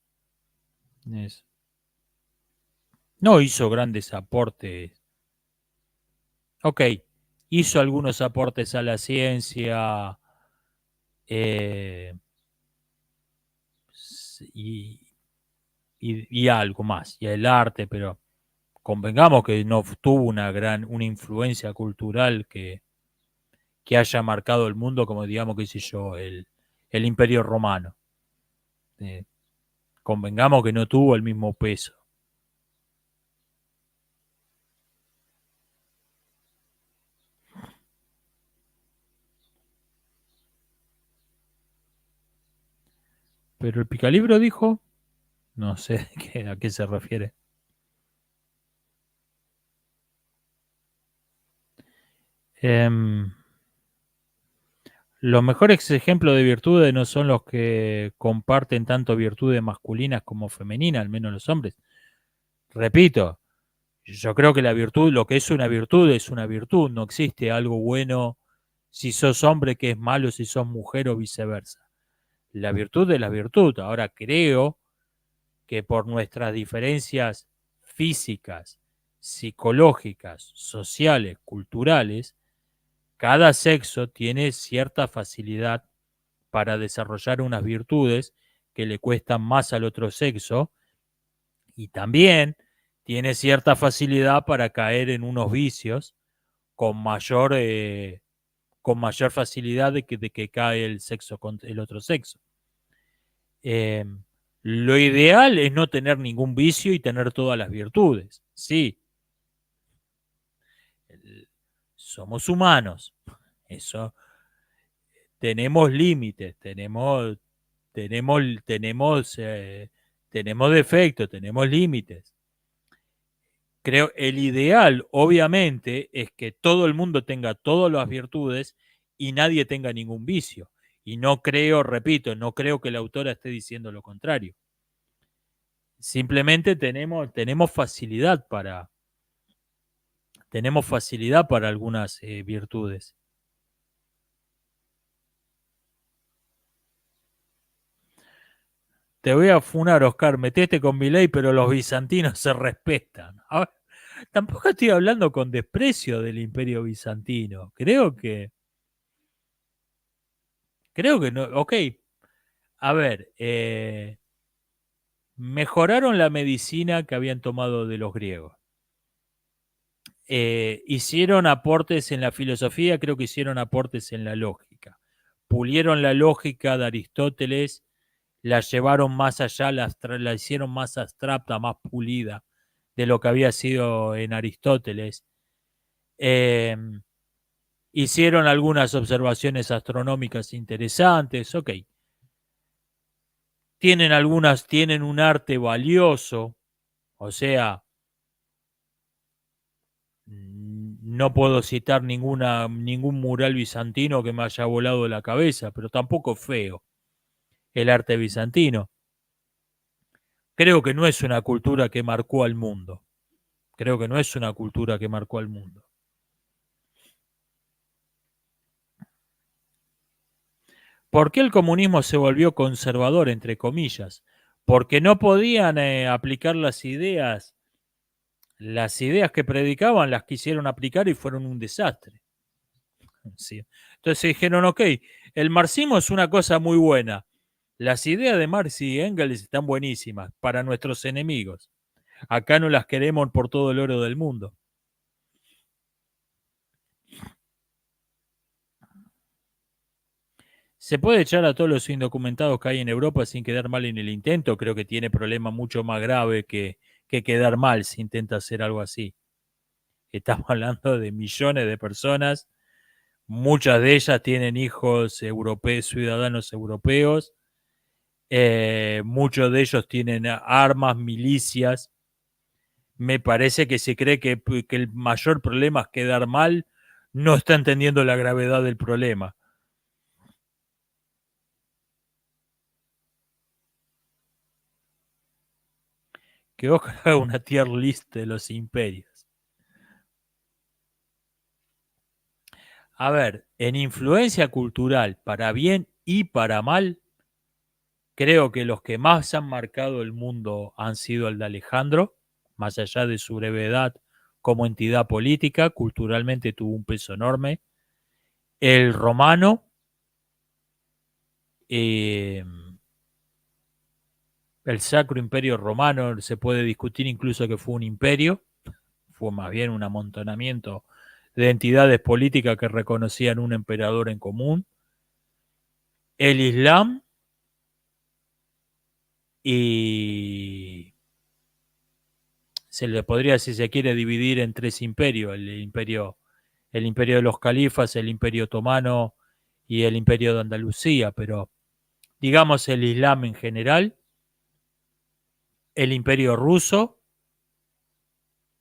Es- no hizo grandes aportes. Ok, hizo algunos aportes a la ciencia eh, y, y algo más, y el arte, pero convengamos que no tuvo una influencia cultural que haya marcado el mundo como, digamos, qué sé yo, el Imperio Romano. Eh, convengamos que no tuvo el mismo peso. Pero el picalibro dijo, no sé a qué se refiere. Em, los mejores ejemplos de virtudes no son los que comparten tanto virtudes masculinas como femeninas, al menos los hombres. Repito, yo creo que la virtud, lo que es una virtud. No existe algo bueno si sos hombre que es malo si sos mujer o viceversa. La virtud es la virtud. Ahora creo que por nuestras diferencias físicas, psicológicas, sociales, culturales, cada sexo tiene cierta facilidad para desarrollar unas virtudes que le cuestan más al otro sexo y también tiene cierta facilidad para caer en unos vicios con con mayor facilidad de que cae el sexo con el otro sexo. Eh, lo ideal es no tener ningún vicio y tener todas las virtudes. Sí, somos humanos, eso tenemos límites, tenemos, tenemos, tenemos defectos, tenemos límites. Creo el ideal, obviamente, es que todo el mundo tenga todas las virtudes y nadie tenga ningún vicio. Y no creo, repito, no creo que la autora esté diciendo lo contrario. Simplemente tenemos facilidad para algunas virtudes. Te voy a funar, Oscar, metete con mi ley, pero los bizantinos se respetan. A ver, tampoco estoy hablando con desprecio del imperio bizantino. Creo que no. Ok, a ver, mejoraron la medicina que habían tomado de los griegos. Hicieron aportes en la filosofía, creo que hicieron aportes en la lógica. Pulieron la lógica de Aristóteles, la llevaron más allá, la hicieron más abstracta, más pulida de lo que había sido en Aristóteles. Eh, hicieron algunas observaciones astronómicas interesantes, ok. Tienen un arte valioso, o sea, no puedo citar ningún mural bizantino que me haya volado la cabeza, pero tampoco feo el arte bizantino. Creo que no es una cultura que marcó al mundo. Creo que no es una cultura que marcó al mundo. ¿Por qué el comunismo se volvió conservador, entre comillas? Porque no podían aplicar las ideas que predicaban las quisieron aplicar y fueron un desastre. Sí. Entonces dijeron, ok, el marxismo es una cosa muy buena. Las ideas de Marx y Engels están buenísimas para nuestros enemigos. Acá no las queremos por todo el oro del mundo. Se puede echar a todos los indocumentados que hay en Europa sin quedar mal en el intento. Creo que tiene problemas mucho más graves que quedar mal si intenta hacer algo así. Estamos hablando de millones de personas. Muchas de ellas tienen hijos europeos, ciudadanos europeos. Muchos de ellos tienen armas, milicias. Me parece que se cree que el mayor problema es quedar mal. No está entendiendo la gravedad del problema. Que Oscar haga una tier list de los imperios. A ver, en influencia cultural, para bien y para mal, Creo que los que más han marcado el mundo han sido el de Alejandro, más allá de su brevedad como entidad política, culturalmente tuvo un peso enorme. El romano, eh, el Sacro Imperio Romano, se puede discutir incluso que fue un imperio, fue más bien un amontonamiento de entidades políticas que reconocían un emperador en común. El Islam y se le podría, si se quiere, dividir en tres imperios: el imperio de los califas, el imperio otomano y el imperio de Andalucía, pero digamos el Islam en general, el imperio ruso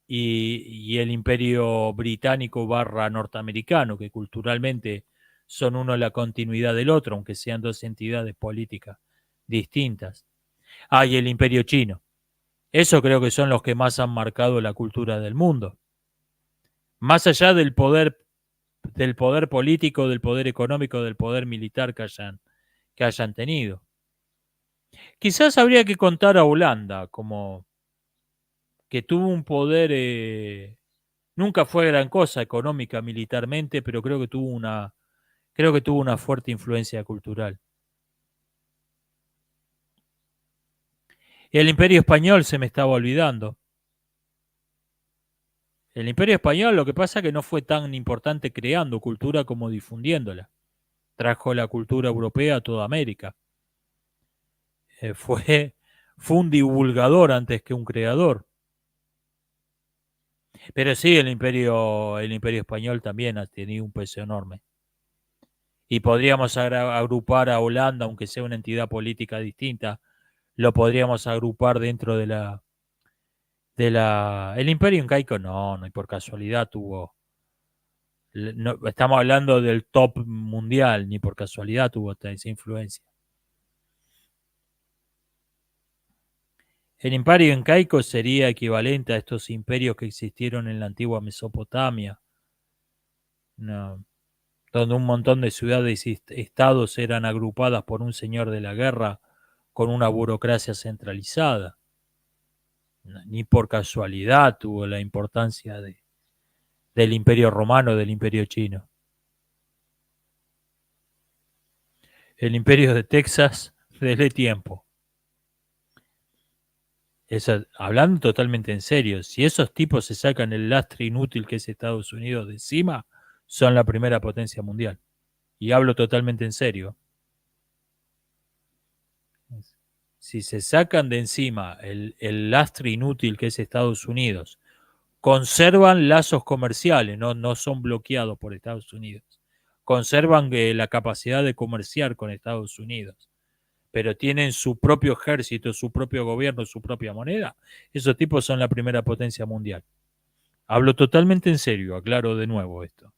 y el imperio británico barra norteamericano, que culturalmente son uno la continuidad del otro, aunque sean dos entidades políticas distintas. Ah, y el imperio chino. Eso creo que son los que más han marcado la cultura del mundo. Más allá del poder político, del poder económico, del poder militar que hayan tenido. Quizás habría que contar a Holanda como que tuvo un poder, nunca fue gran cosa económica, militarmente, pero creo que tuvo una fuerte influencia cultural. Y el Imperio Español se me estaba olvidando. El Imperio Español lo que pasa es que no fue tan importante creando cultura como difundiéndola. Trajo la cultura europea a toda América. Eh, fue, fue un divulgador antes que un creador. Pero sí, el Imperio Español también ha tenido un peso enorme. Y podríamos agrupar a Holanda, aunque sea una entidad política distinta, lo podríamos agrupar dentro el Imperio Incaico no, no, y por casualidad tuvo, no, estamos hablando del top mundial, ni por casualidad tuvo esa influencia. El Imperio Incaico sería equivalente a estos imperios que existieron en la antigua Mesopotamia, no, donde un montón de ciudades y estados eran agrupadas por un señor de la guerra con una burocracia centralizada. Ni por casualidad tuvo la importancia del Imperio Romano, del Imperio Chino. El Imperio de Texas, desde tiempo. Hablando totalmente en serio, si esos tipos se sacan el lastre inútil que es Estados Unidos de encima, son la primera potencia mundial. Y hablo totalmente en serio. Si se sacan de encima el lastre inútil que es Estados Unidos, conservan lazos comerciales, no son bloqueados por Estados Unidos, conservan la capacidad de comerciar con Estados Unidos, pero tienen su propio ejército, su propio gobierno, su propia moneda, esos tipos son la primera potencia mundial. Hablo totalmente en serio, aclaro de nuevo esto.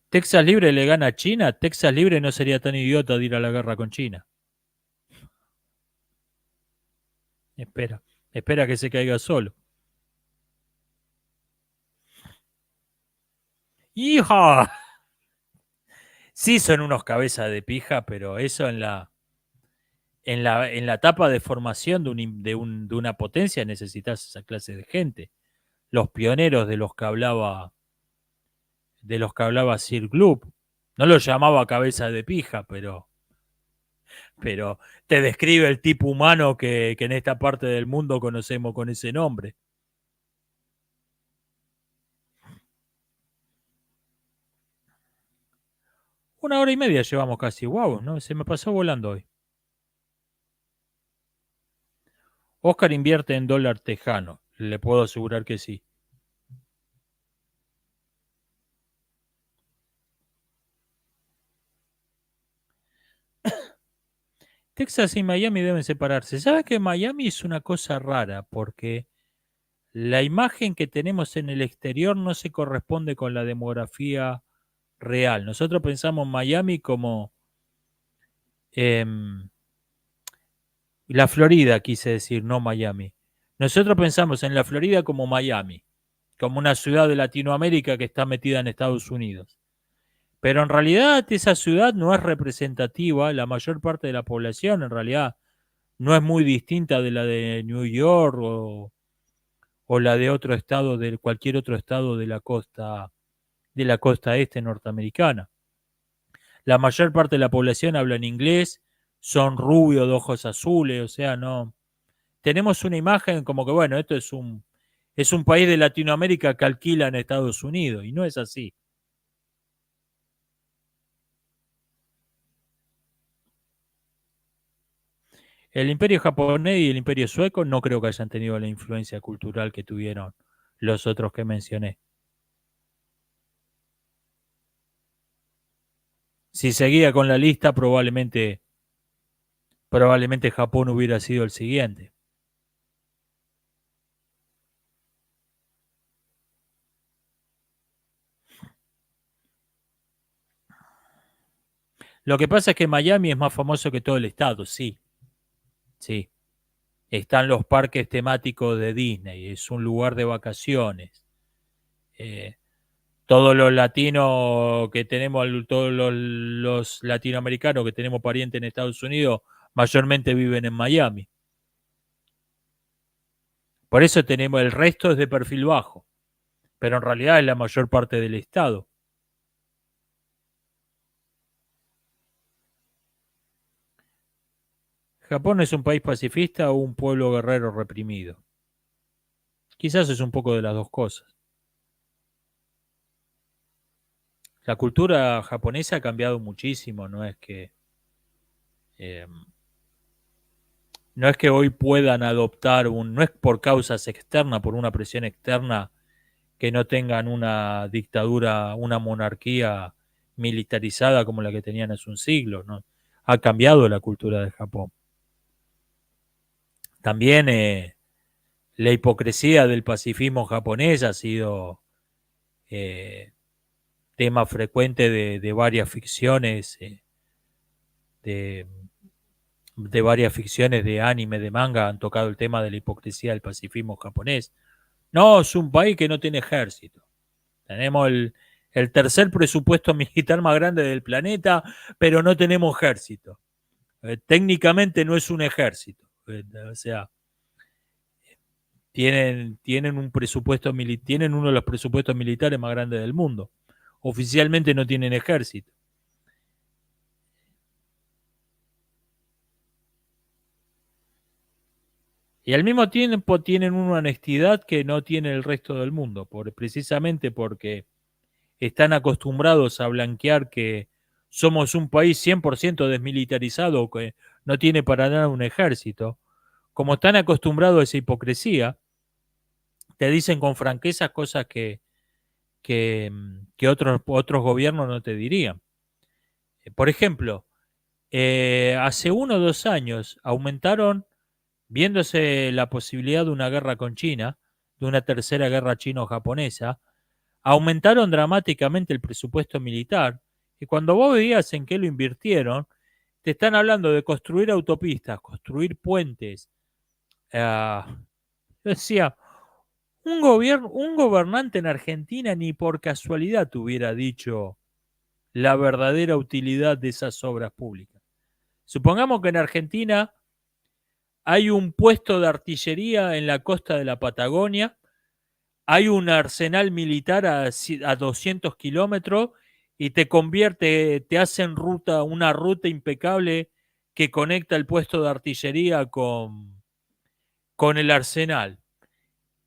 Texas Libre le gana a China, Texas Libre no sería tan idiota de ir a la guerra con China. Espera, espera que se caiga solo. ¡Hija! Sí son unos cabezas de pija, pero eso en la etapa de formación de una potencia necesitas esa clase de gente. Los pioneros de los que hablaba Sir Gloop, no lo llamaba cabeza de pija, pero te describe el tipo humano que en esta parte del mundo conocemos con ese nombre. Una hora y media llevamos casi, wow, ¿no? Se me pasó volando hoy. Oscar invierte en dólar tejano, le puedo asegurar que sí. Texas y Miami deben separarse. ¿Sabes que Miami es una cosa rara? Porque la imagen que tenemos en el exterior no se corresponde con la demografía real. Nosotros pensamos Miami como em, la Florida, quise decir, no Miami. Nosotros pensamos en la Florida como Miami. como una ciudad de Latinoamérica que está metida en Estados Unidos. Pero en realidad esa ciudad no es representativa, la mayor parte de la población en realidad no es muy distinta de la de New York o la de otro estado, de cualquier otro estado de la costa este norteamericana. La mayor parte de la población habla en inglés, son rubios de ojos azules, o sea, no. Tenemos una imagen como que, bueno, esto es un país de Latinoamérica que alquila en Estados Unidos, y no es así. El imperio japonés y el imperio sueco no creo que hayan tenido la influencia cultural que tuvieron los otros que mencioné. Si seguía con la lista, probablemente Japón hubiera sido el siguiente. Lo que pasa es que Miami es más famoso que todo el estado, sí, sí. Están los parques temáticos de Disney, es un lugar de vacaciones. Eh, todos los latinos que tenemos, todos los latinoamericanos que tenemos parientes en Estados Unidos, mayormente viven en Miami. Por eso tenemos el resto es de perfil bajo, pero en realidad es la mayor parte del estado. Japón es un país pacifista o un pueblo guerrero reprimido. Quizás es un poco de las dos cosas. La cultura japonesa ha cambiado muchísimo, eh, no es que hoy puedan adoptar no es por causas externas, por una presión externa, que no tengan una dictadura, una monarquía militarizada como la que tenían hace un siglo, ¿no? Ha cambiado la cultura de Japón. También la hipocresía del pacifismo japonés ha sido eh, tema frecuente de varias ficciones, de, de varias ficciones de anime, de manga, han tocado el tema de la hipocresía del pacifismo japonés. No, es un país que no tiene ejército. Tenemos el tercer presupuesto militar más grande del planeta, pero no tenemos ejército. Técnicamente no es un ejército. O sea, tienen un presupuesto tienen uno de los presupuestos militares más grandes del mundo. Oficialmente no tienen ejército. Y al mismo tiempo tienen una honestidad que no tiene el resto del mundo, precisamente porque están acostumbrados a blanquear que somos un país 100% desmilitarizado, que no tiene para nada un ejército. Como están acostumbrados a esa hipocresía, te dicen con franqueza cosas que otros gobiernos no te dirían. Por ejemplo, hace 1 o 2 años aumentaron, viéndose la posibilidad de una guerra con China, de una tercera guerra chino-japonesa, aumentaron dramáticamente el presupuesto militar. Y cuando vos veías en qué lo invirtieron, te están hablando de construir autopistas, construir puentes. Yo decía, un gobernante en Argentina ni por casualidad te hubiera dicho la verdadera utilidad de esas obras públicas. Supongamos que en Argentina hay un puesto de artillería en la costa de la Patagonia, hay un arsenal militar a 200 kilómetros y te hacen una ruta impecable que conecta el puesto de artillería con el arsenal.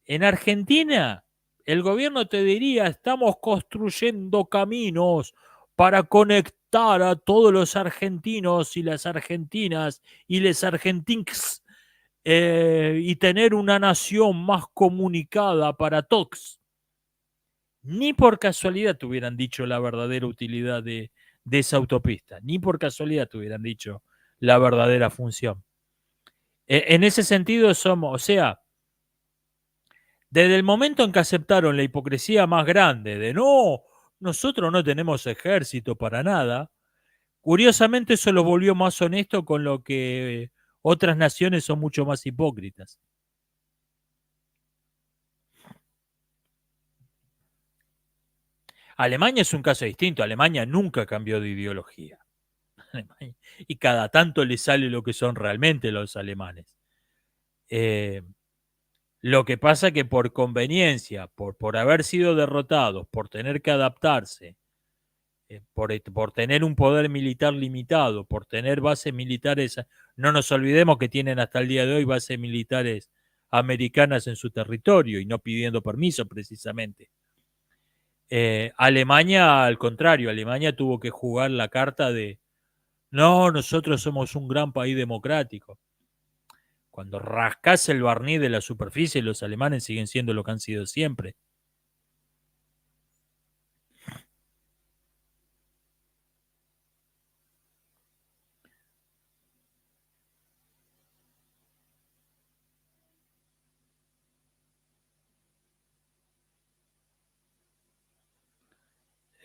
En Argentina, el gobierno te diría, estamos construyendo caminos para conectar a todos los argentinos y las argentinas y les argentins y tener una nación más comunicada para todos. Ni por casualidad te hubieran dicho la verdadera utilidad de esa autopista, ni por casualidad te hubieran dicho la verdadera función. En ese sentido somos, o sea, desde el momento en que aceptaron la hipocresía más grande de no, nosotros no tenemos ejército para nada, curiosamente eso lo volvió más honesto con lo que otras naciones son mucho más hipócritas. Alemania es un caso distinto. Alemania nunca cambió de ideología. Alemania, y cada tanto le sale lo que son realmente los alemanes. Eh, lo que pasa que por conveniencia, por haber sido derrotados, por tener que adaptarse, por tener un poder militar limitado, por tener bases militares, no nos olvidemos que tienen hasta el día de hoy bases militares americanas en su territorio y no pidiendo permiso precisamente. Alemania, al contrario, Alemania tuvo que jugar la carta de, no, nosotros somos un gran país democrático. Cuando rascas el barniz de la superficie, los alemanes siguen siendo lo que han sido siempre.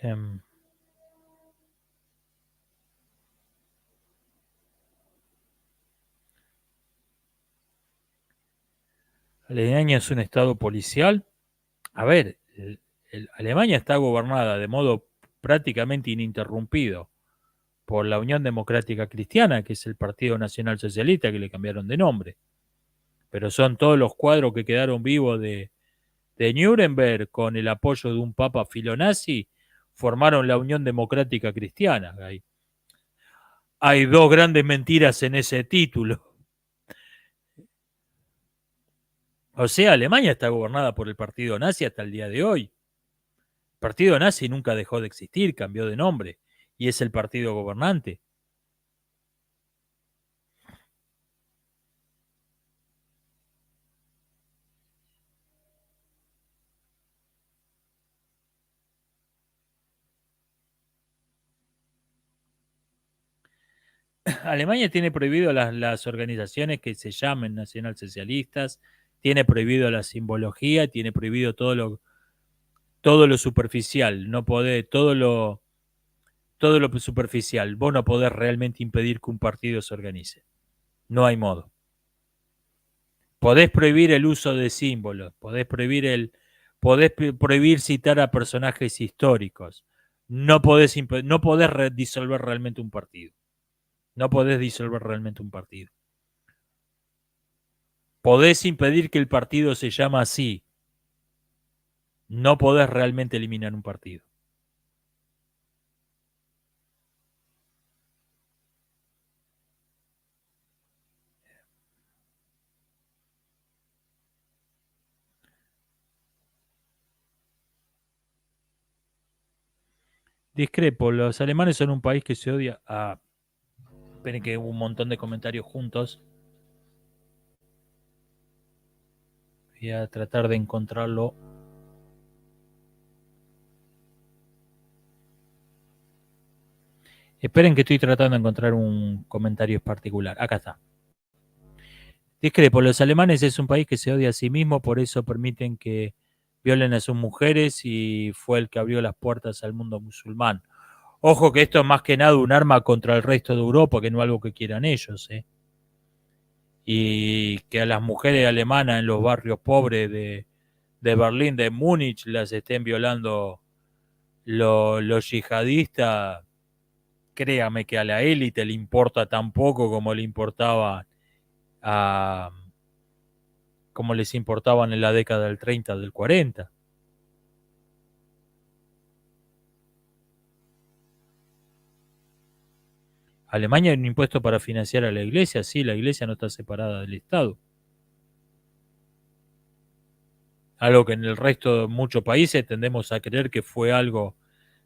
Eh, Alemania es un estado policial. A ver, Alemania está gobernada de modo prácticamente ininterrumpido por la Unión Democrática Cristiana, que es el Partido Nacional Socialista, que le cambiaron de nombre. Pero son todos los cuadros que quedaron vivos de Nuremberg con el apoyo de un papa filonazi, formaron la Unión Democrática Cristiana. Hay dos grandes mentiras en ese título. O sea, Alemania está gobernada por el partido nazi hasta el día de hoy. El partido nazi nunca dejó de existir, cambió de nombre y es el partido gobernante. Alemania tiene prohibido las organizaciones que se llamen nacionalsocialistas, tiene prohibido la simbología, tiene prohibido todo lo superficial, no podés, todo lo superficial. Vos no podés realmente impedir que un partido se organice. No hay modo. Podés prohibir el uso de símbolos, podés prohibir citar a personajes históricos. No podés disolver realmente un partido. No podés disolver realmente un partido. Podés impedir que el partido se llame así. No podés realmente eliminar un partido. Discrepo, los alemanes son un país que se odia a... Esperen que hubo un montón de comentarios juntos. Voy a tratar de encontrarlo. Esperen que estoy tratando de encontrar un comentario particular. Acá está. Discrepo, los alemanes es un país que se odia a sí mismo, por eso permiten que violen a sus mujeres y fue el que abrió las puertas al mundo musulmán. Ojo que esto es más que nada un arma contra el resto de Europa, que no algo que quieran ellos, ¿eh? Y que a las mujeres alemanas en los barrios pobres de Berlín, de Múnich, las estén violando los yihadistas, créame que a la élite le importa tan poco como le importaba a, como les importaban en la década del 30, del 40. Alemania hay un impuesto para financiar a la iglesia, sí, la iglesia no está separada del Estado. Algo que en el resto de muchos países tendemos a creer que fue algo,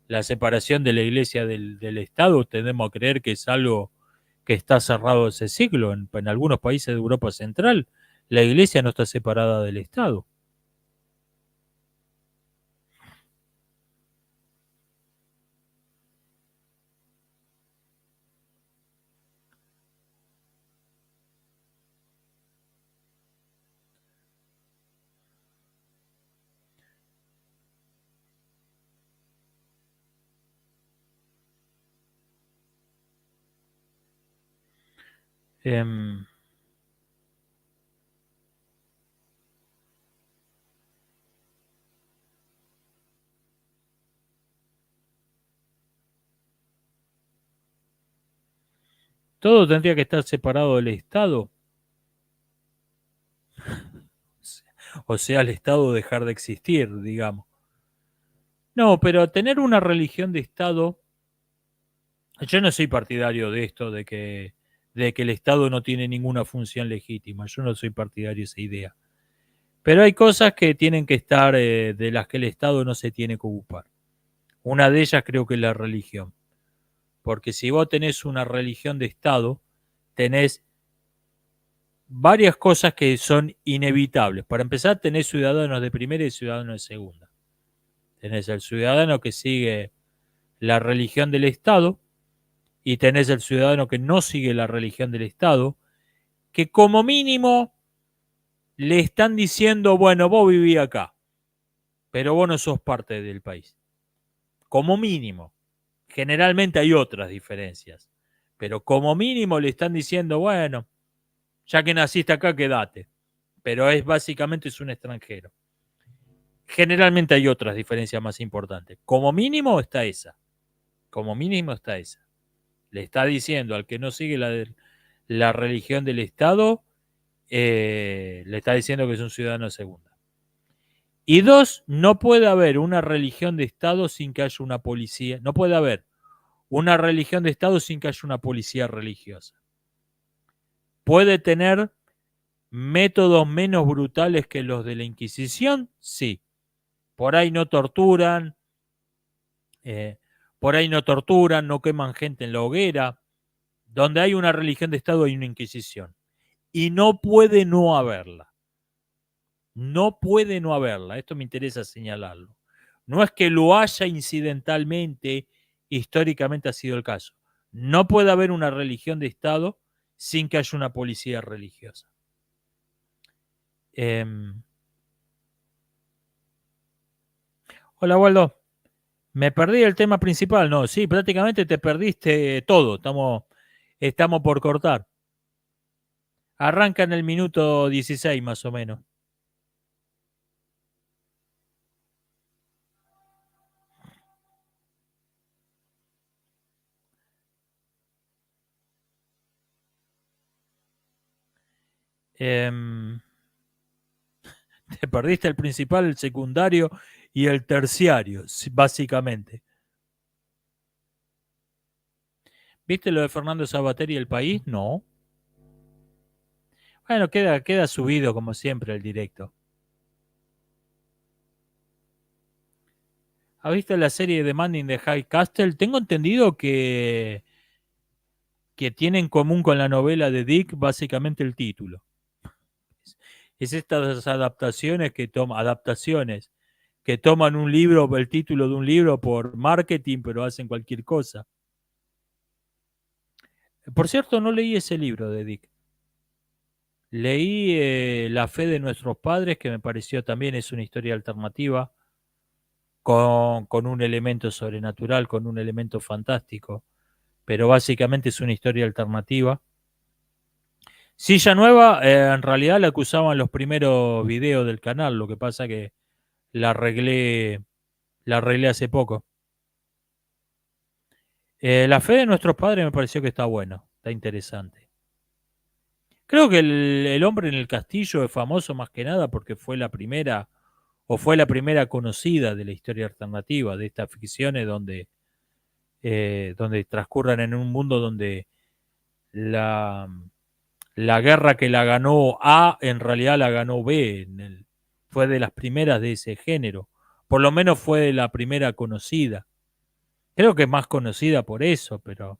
la separación de la iglesia del Estado, tendemos a creer que es algo que está cerrado ese siglo. En algunos países de Europa Central, la iglesia no está separada del Estado. Eh, Todo tendría que estar separado del Estado. O sea, el Estado dejar de existir, digamos. No, pero tener una religión de Estado, yo no soy partidario de esto, de que el Estado no tiene ninguna función legítima. Yo no soy partidario de esa idea. Pero hay cosas que tienen que estar, de las que el Estado no se tiene que ocupar. Una de ellas creo que es la religión. Porque si vos tenés una religión de Estado, tenés varias cosas que son inevitables. Para empezar, tenés ciudadanos de primera y ciudadanos de segunda. Tenés el ciudadano que sigue la religión del Estado y tenés el ciudadano que no sigue la religión del Estado, que como mínimo le están diciendo, bueno, vos vivís acá, pero vos no sos parte del país. Como mínimo. Generalmente hay otras diferencias, pero como mínimo le están diciendo, bueno, ya que naciste acá, quédate. Pero básicamente es un extranjero. Generalmente hay otras diferencias más importantes. Como mínimo está esa. Como mínimo está esa. Le está diciendo al que no sigue la religión del Estado, le está diciendo que es un ciudadano de segunda. Y dos, no puede haber una religión de Estado sin que haya una policía. No puede haber una religión de Estado sin que haya una policía religiosa. ¿Puede tener métodos menos brutales que los de la Inquisición? Sí. Por ahí no torturan, eh, no queman gente en la hoguera. Donde hay una religión de Estado hay una Inquisición. Y no puede no haberla. No puede no haberla. Esto me interesa señalarlo. No es que lo haya incidentalmente, históricamente ha sido el caso. No puede haber una religión de Estado sin que haya una policía religiosa. Eh, Hola, Waldo. Me perdí el tema principal. No, sí, prácticamente te perdiste todo. Estamos por cortar. Arranca en el minuto 16 más o menos. Em, Te perdiste el principal, el secundario y el terciario, básicamente. ¿Viste lo de Fernando Sabater y el país? No. Bueno, queda subido como siempre el directo. ¿Has visto la serie de Man in the High Castle? Tengo entendido que tiene en común con la novela de Dick básicamente el título. Es estas adaptaciones que toman un libro, el título de un libro por marketing, pero hacen cualquier cosa. Por cierto, no leí ese libro de Dick. Leí La fe de nuestros padres, que me pareció también es una historia alternativa, con un elemento sobrenatural, con un elemento fantástico, pero básicamente es una historia alternativa. Silla Nueva, en realidad la que usaban los primeros videos del canal, lo que pasa que la arreglé, la arreglé hace poco. La fe de nuestros padres me pareció que está bueno, está interesante. Creo que el hombre en el castillo es famoso más que nada porque fue la primera conocida de la historia alternativa, de estas ficciones donde transcurran en un mundo donde la, la guerra que la ganó A en realidad la ganó B. Fue de las primeras de ese género. Por lo menos fue la primera conocida. Creo que es más conocida por eso, pero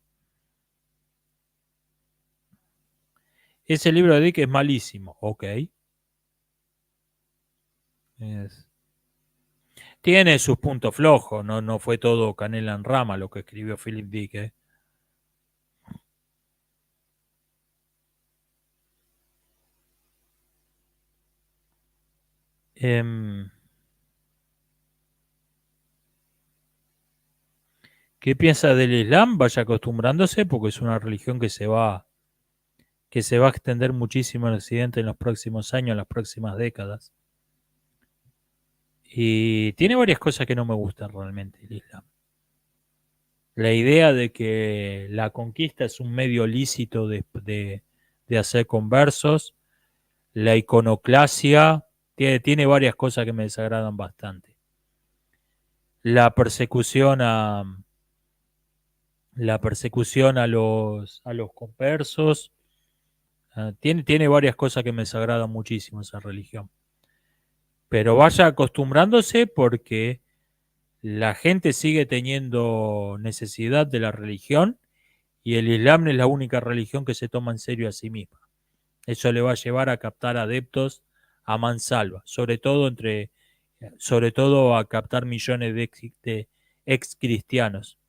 ese libro de Dick es malísimo. Ok. Es- Tiene sus puntos flojos, no fue todo canela en rama lo que escribió Philip Dick. Em, ¿Qué piensa del Islam? Vaya acostumbrándose porque es una religión que se va a extender muchísimo en Occidente en los próximos años, en las próximas décadas. Y tiene varias cosas que no me gustan realmente el Islam. la idea de que la conquista es un medio lícito de hacer conversos, la iconoclasia, tiene varias cosas que me desagradan bastante. La persecución a los conversos, tiene varias cosas que me desagradan muchísimo esa religión. Pero vaya acostumbrándose porque la gente sigue teniendo necesidad de la religión y el Islam es la única religión que se toma en serio a sí misma. Eso le va a llevar a captar adeptos a mansalva, sobre todo a captar millones de ex cristianos.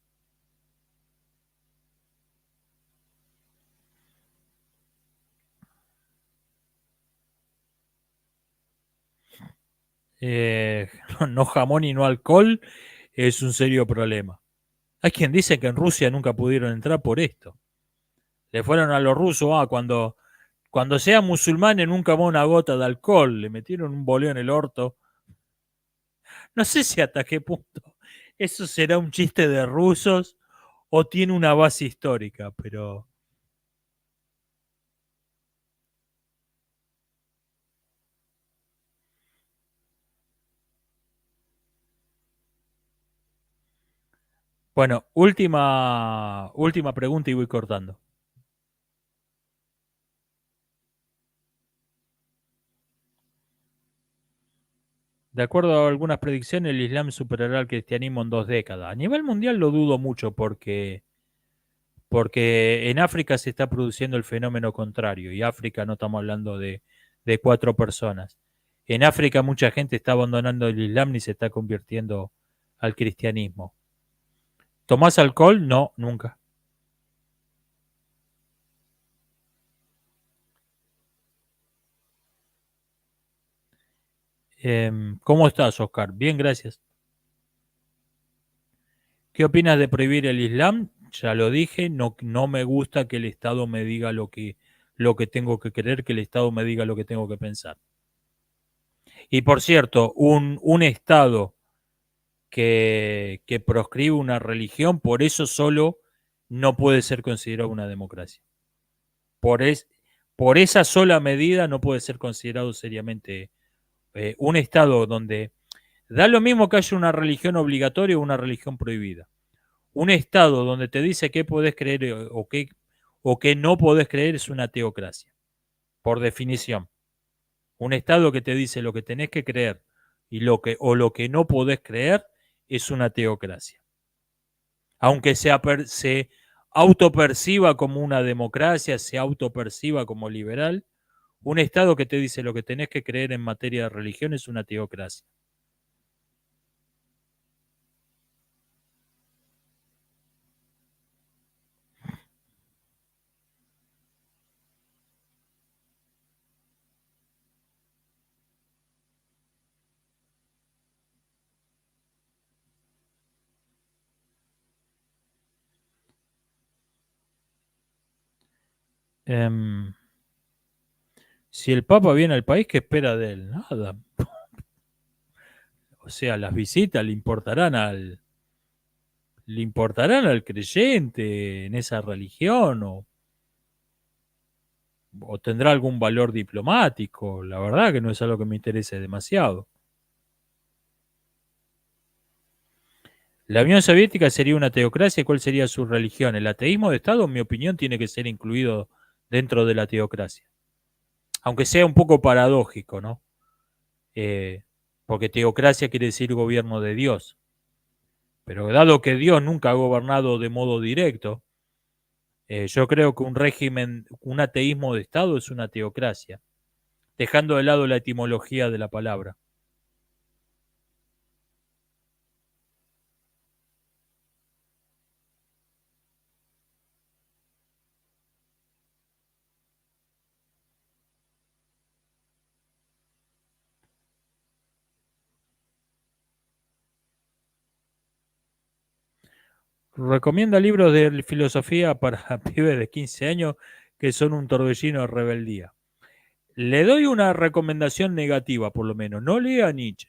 No jamón y no alcohol es un serio problema. Hay quien dice que en Rusia nunca pudieron entrar por esto. Le fueron a los rusos, cuando sean musulmanes nunca más una gota de alcohol. Le metieron un boleo en el orto. No sé si hasta qué punto eso será un chiste de rusos o tiene una base histórica, pero bueno, última pregunta y voy cortando. De acuerdo a algunas predicciones, el Islam superará al cristianismo en 2 décadas. A nivel mundial lo dudo mucho porque en África se está produciendo el fenómeno contrario y África no estamos hablando de 4 personas. En África mucha gente está abandonando el Islam y se está convirtiendo al cristianismo. ¿Tomás alcohol? No, nunca. ¿Cómo estás, Oscar? Bien, gracias. ¿Qué opinas de prohibir el Islam? Ya lo dije, no me gusta que el Estado me diga lo que tengo que creer, que el Estado me diga lo que tengo que pensar. Y por cierto, un Estado que proscribe una religión, por eso solo no puede ser considerado una democracia. Por, es, por esa sola medida no puede ser considerado seriamente un Estado donde da lo mismo que haya una religión obligatoria o una religión prohibida. Un Estado donde te dice qué podés creer o qué no podés creer es una teocracia, por definición. Un Estado que te dice lo que tenés que creer y lo que no podés creer es una teocracia. Aunque se autoperciba como una democracia, se autoperciba como liberal, un Estado que te dice lo que tenés que creer en materia de religión es una teocracia. Em, si el Papa viene al país, ¿qué espera de él? Nada. O sea, las visitas le importarán al creyente en esa religión o tendrá algún valor diplomático. La verdad que no es algo que me interese demasiado. La Unión Soviética sería una teocracia. ¿Cuál sería su religión? El ateísmo de Estado, en mi opinión, tiene que ser incluido dentro de la teocracia. Aunque sea un poco paradójico, ¿no? Eh, porque teocracia quiere decir gobierno de Dios. Pero dado que Dios nunca ha gobernado de modo directo, yo creo que un ateísmo de Estado es una teocracia, dejando de lado la etimología de la palabra. Recomienda libros de filosofía para pibes de 15 años que son un torbellino de rebeldía. Le doy una recomendación negativa, por lo menos. No lea Nietzsche,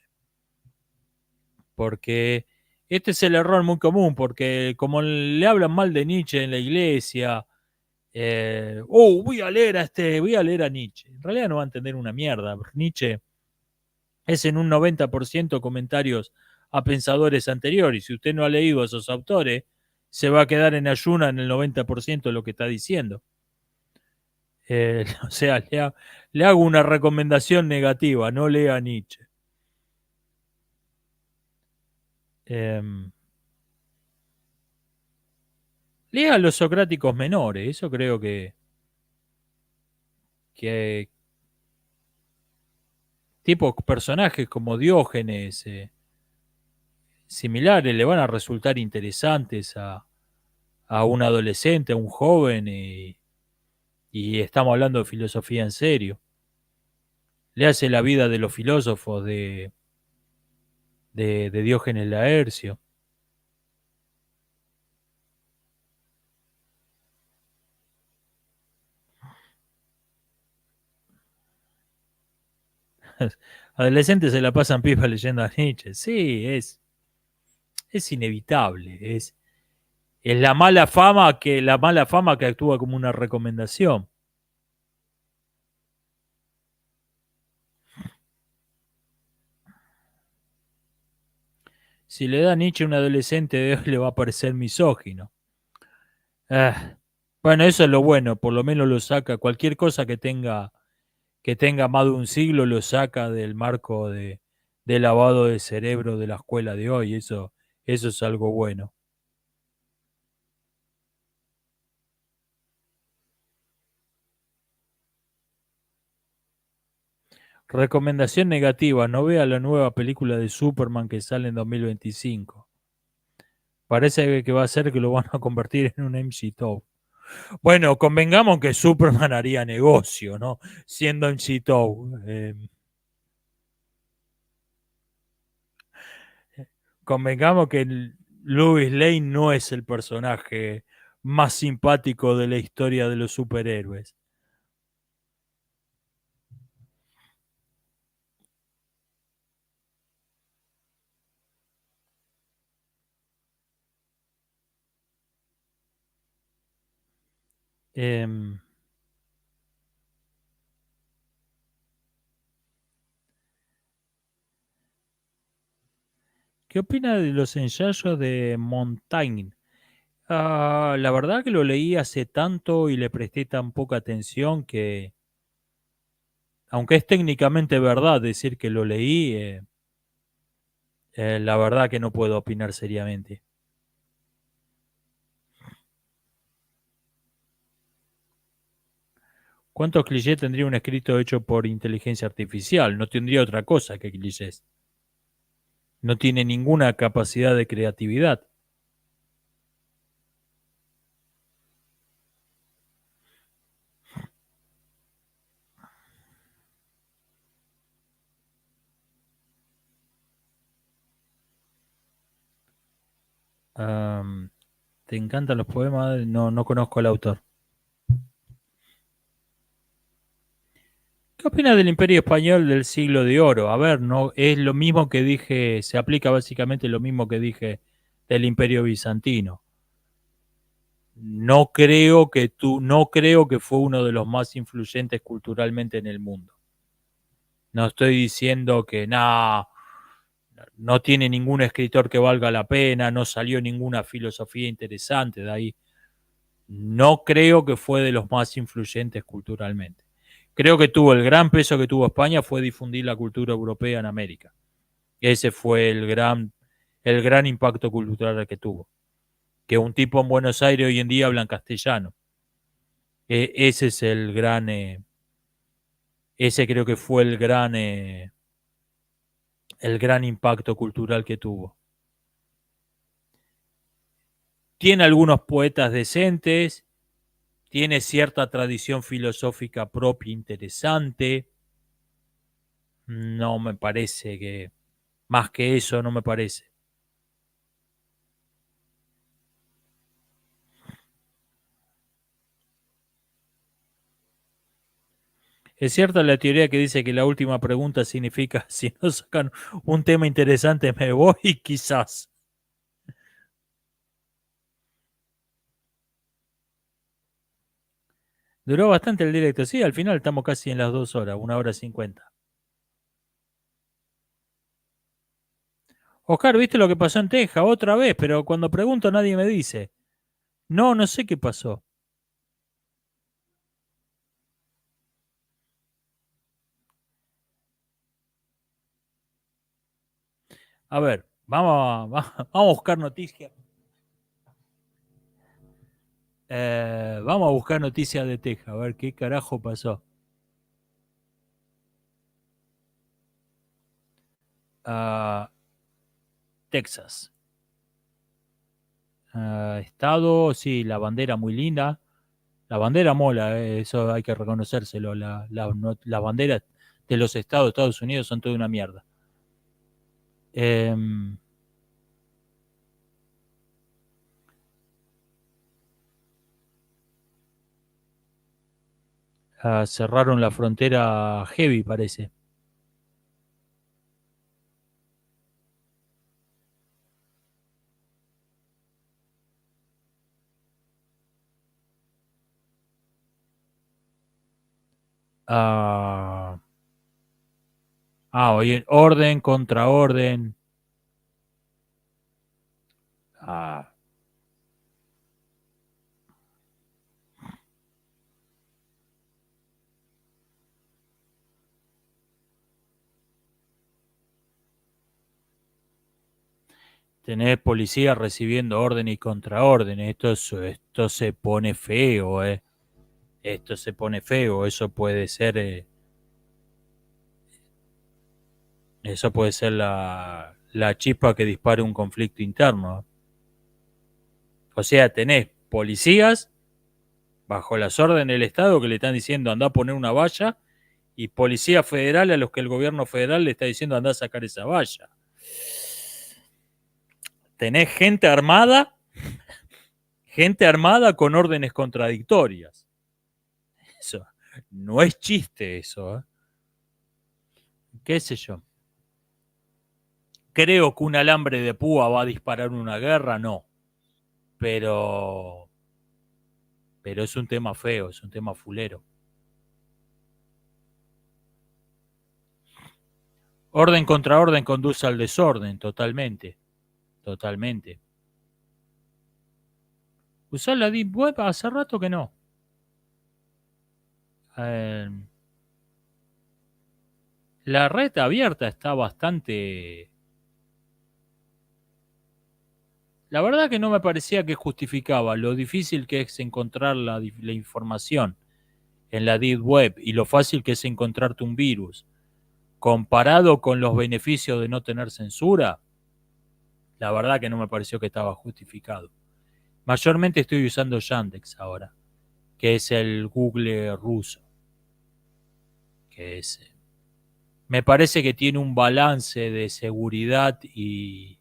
porque Este es el error muy común, porque como le hablan mal de Nietzsche en la iglesia, voy a leer a Nietzsche. En realidad no va a entender una mierda. Nietzsche es en un 90% comentarios a pensadores anteriores. Si usted no ha leído a esos autores, se va a quedar en ayuna en el 90% de lo que está diciendo. O sea, le hago una recomendación negativa, no lea Nietzsche. Eh, Lea los socráticos menores, eso creo que tipo personajes como Diógenes, similares, le van a resultar interesantes a un adolescente, a un joven, y estamos hablando de filosofía en serio. Le hace la vida de los filósofos de Diógenes Laercio. Adolescentes se la pasan pipa leyendo a Nietzsche. Sí, es inevitable. Es la mala fama que actúa como una recomendación. Si le da Nietzsche a un adolescente de hoy le va a parecer misógino. Ah, bueno, eso es lo bueno, por lo menos lo saca. Cualquier cosa que tenga más de un siglo lo saca del marco de lavado de cerebro de la escuela de hoy. Eso es algo bueno. Recomendación negativa, no vea la nueva película de Superman que sale en 2025. Parece que va a ser que lo van a convertir en un MC Top. Bueno, convengamos que Superman haría negocio, ¿no? Siendo MC Top. Convengamos que Louis Lane no es el personaje más simpático de la historia de los superhéroes. Em, ¿Qué opina de los ensayos de Montaigne? Ah, la verdad que lo leí hace tanto y le presté tan poca atención que, aunque es técnicamente verdad decir que lo leí, la verdad que no puedo opinar seriamente. ¿Cuántos clichés tendría un escrito hecho por inteligencia artificial? No tendría otra cosa que clichés. No tiene ninguna capacidad de creatividad. Am, ¿Te encantan los poemas? No, no conozco al autor. ¿Qué opinas del Imperio Español del siglo de oro? A ver, no es lo mismo que dije, se aplica básicamente lo mismo que dije del Imperio Bizantino. No creo que fue uno de los más influyentes culturalmente en el mundo. No estoy diciendo que nada, no tiene ningún escritor que valga la pena, no salió ninguna filosofía interesante de ahí. No creo que fue de los más influyentes culturalmente. Creo que tuvo el gran peso que tuvo España fue difundir la cultura europea en América. Ese fue el gran impacto cultural que tuvo. Que un tipo en Buenos Aires hoy en día habla en castellano. Ese es ese creo que fue el gran impacto cultural que tuvo. Tiene algunos poetas decentes, tiene cierta tradición filosófica propia interesante. No me parece que más que eso, no me parece. Es cierta la teoría que dice que la última pregunta significa si no sacan un tema interesante me voy, quizás. Duró bastante el directo. Sí, al final estamos casi en las 2 horas, 1 hora 50. Oscar, ¿viste lo que pasó en Texas? Otra vez, pero cuando pregunto nadie me dice. No, no sé qué pasó. A ver, vamos a buscar noticias. Vamos a buscar noticias de Texas, a ver qué carajo pasó. Ah, Texas. Estado, sí, la bandera muy linda. La bandera mola, eso hay que reconocérselo. Las banderas de los estados de Estados Unidos son toda una mierda. Em, Cerraron la frontera heavy, parece. Ah, Oye, orden contra orden. Ah, Tenés policía recibiendo orden y contraorden. Esto se pone feo, eh. Esto se pone feo. Eso puede ser la chispa que dispare un conflicto interno. O sea, tenés policías bajo las órdenes del Estado que le están diciendo anda a poner una valla y policía federal a los que el gobierno federal le está diciendo anda a sacar esa valla. Tenés gente armada con órdenes contradictorias. Eso no es chiste eso, ¿eh? ¿Qué sé yo? Creo que un alambre de púa va a disparar una guerra, no. Pero, pero es un tema feo, es un tema fulero. Orden contra orden conduce al desorden, totalmente, totalmente. Usar la Deep Web hace rato que no. Eh, la red abierta está bastante. La verdad que no me parecía que justificaba lo difícil que es encontrar la información en la Deep Web y lo fácil que es encontrarte un virus. Comparado con los beneficios de no tener censura, la verdad que no me pareció que estaba justificado. Mayormente estoy usando Yandex ahora, que es el Google ruso, que es, me parece que tiene un balance de seguridad y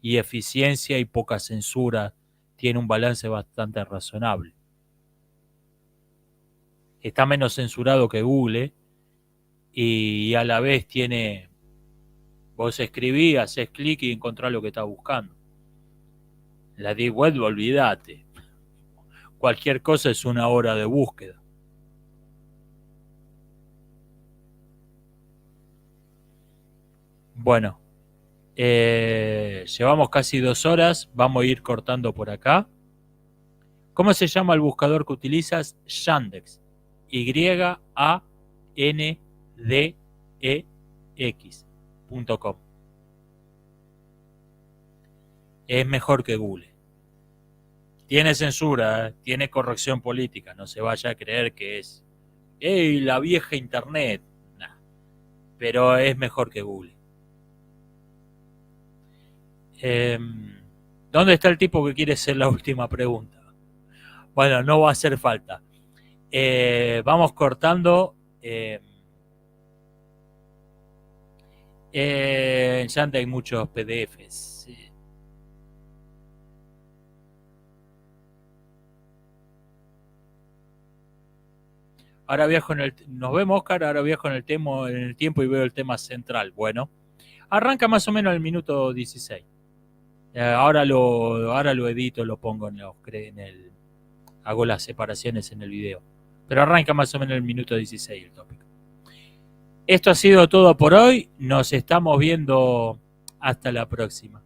eficiencia y poca censura, tiene un balance bastante razonable. Está menos censurado que Google y a la vez tiene, vos escribís, haces clic y encontrás lo que estás buscando. La Deep Web, olvídate. Cualquier cosa es una hora de búsqueda. Bueno, llevamos casi 2 horas, vamos a ir cortando por acá. ¿Cómo se llama el buscador que utilizas? Yandex. YANDEX.com. Es mejor que Google. Tiene censura, tiene corrección política. No se vaya a creer que es ¡ey, la vieja internet! Nah, pero es mejor que Google. Eh, ¿Dónde está el tipo que quiere hacer la última pregunta? Bueno, no va a hacer falta. Vamos cortando. En Yandex hay muchos PDFs. Sí. Ahora viajo en el. Nos vemos, Oscar. Ahora viajo en el tiempo y veo el tema central. Bueno, arranca más o menos el minuto 16. Ahora lo edito, lo pongo en el. Hago las separaciones en el video. Pero arranca más o menos en el minuto 16 el tópico. Esto ha sido todo por hoy. Nos estamos viendo hasta la próxima.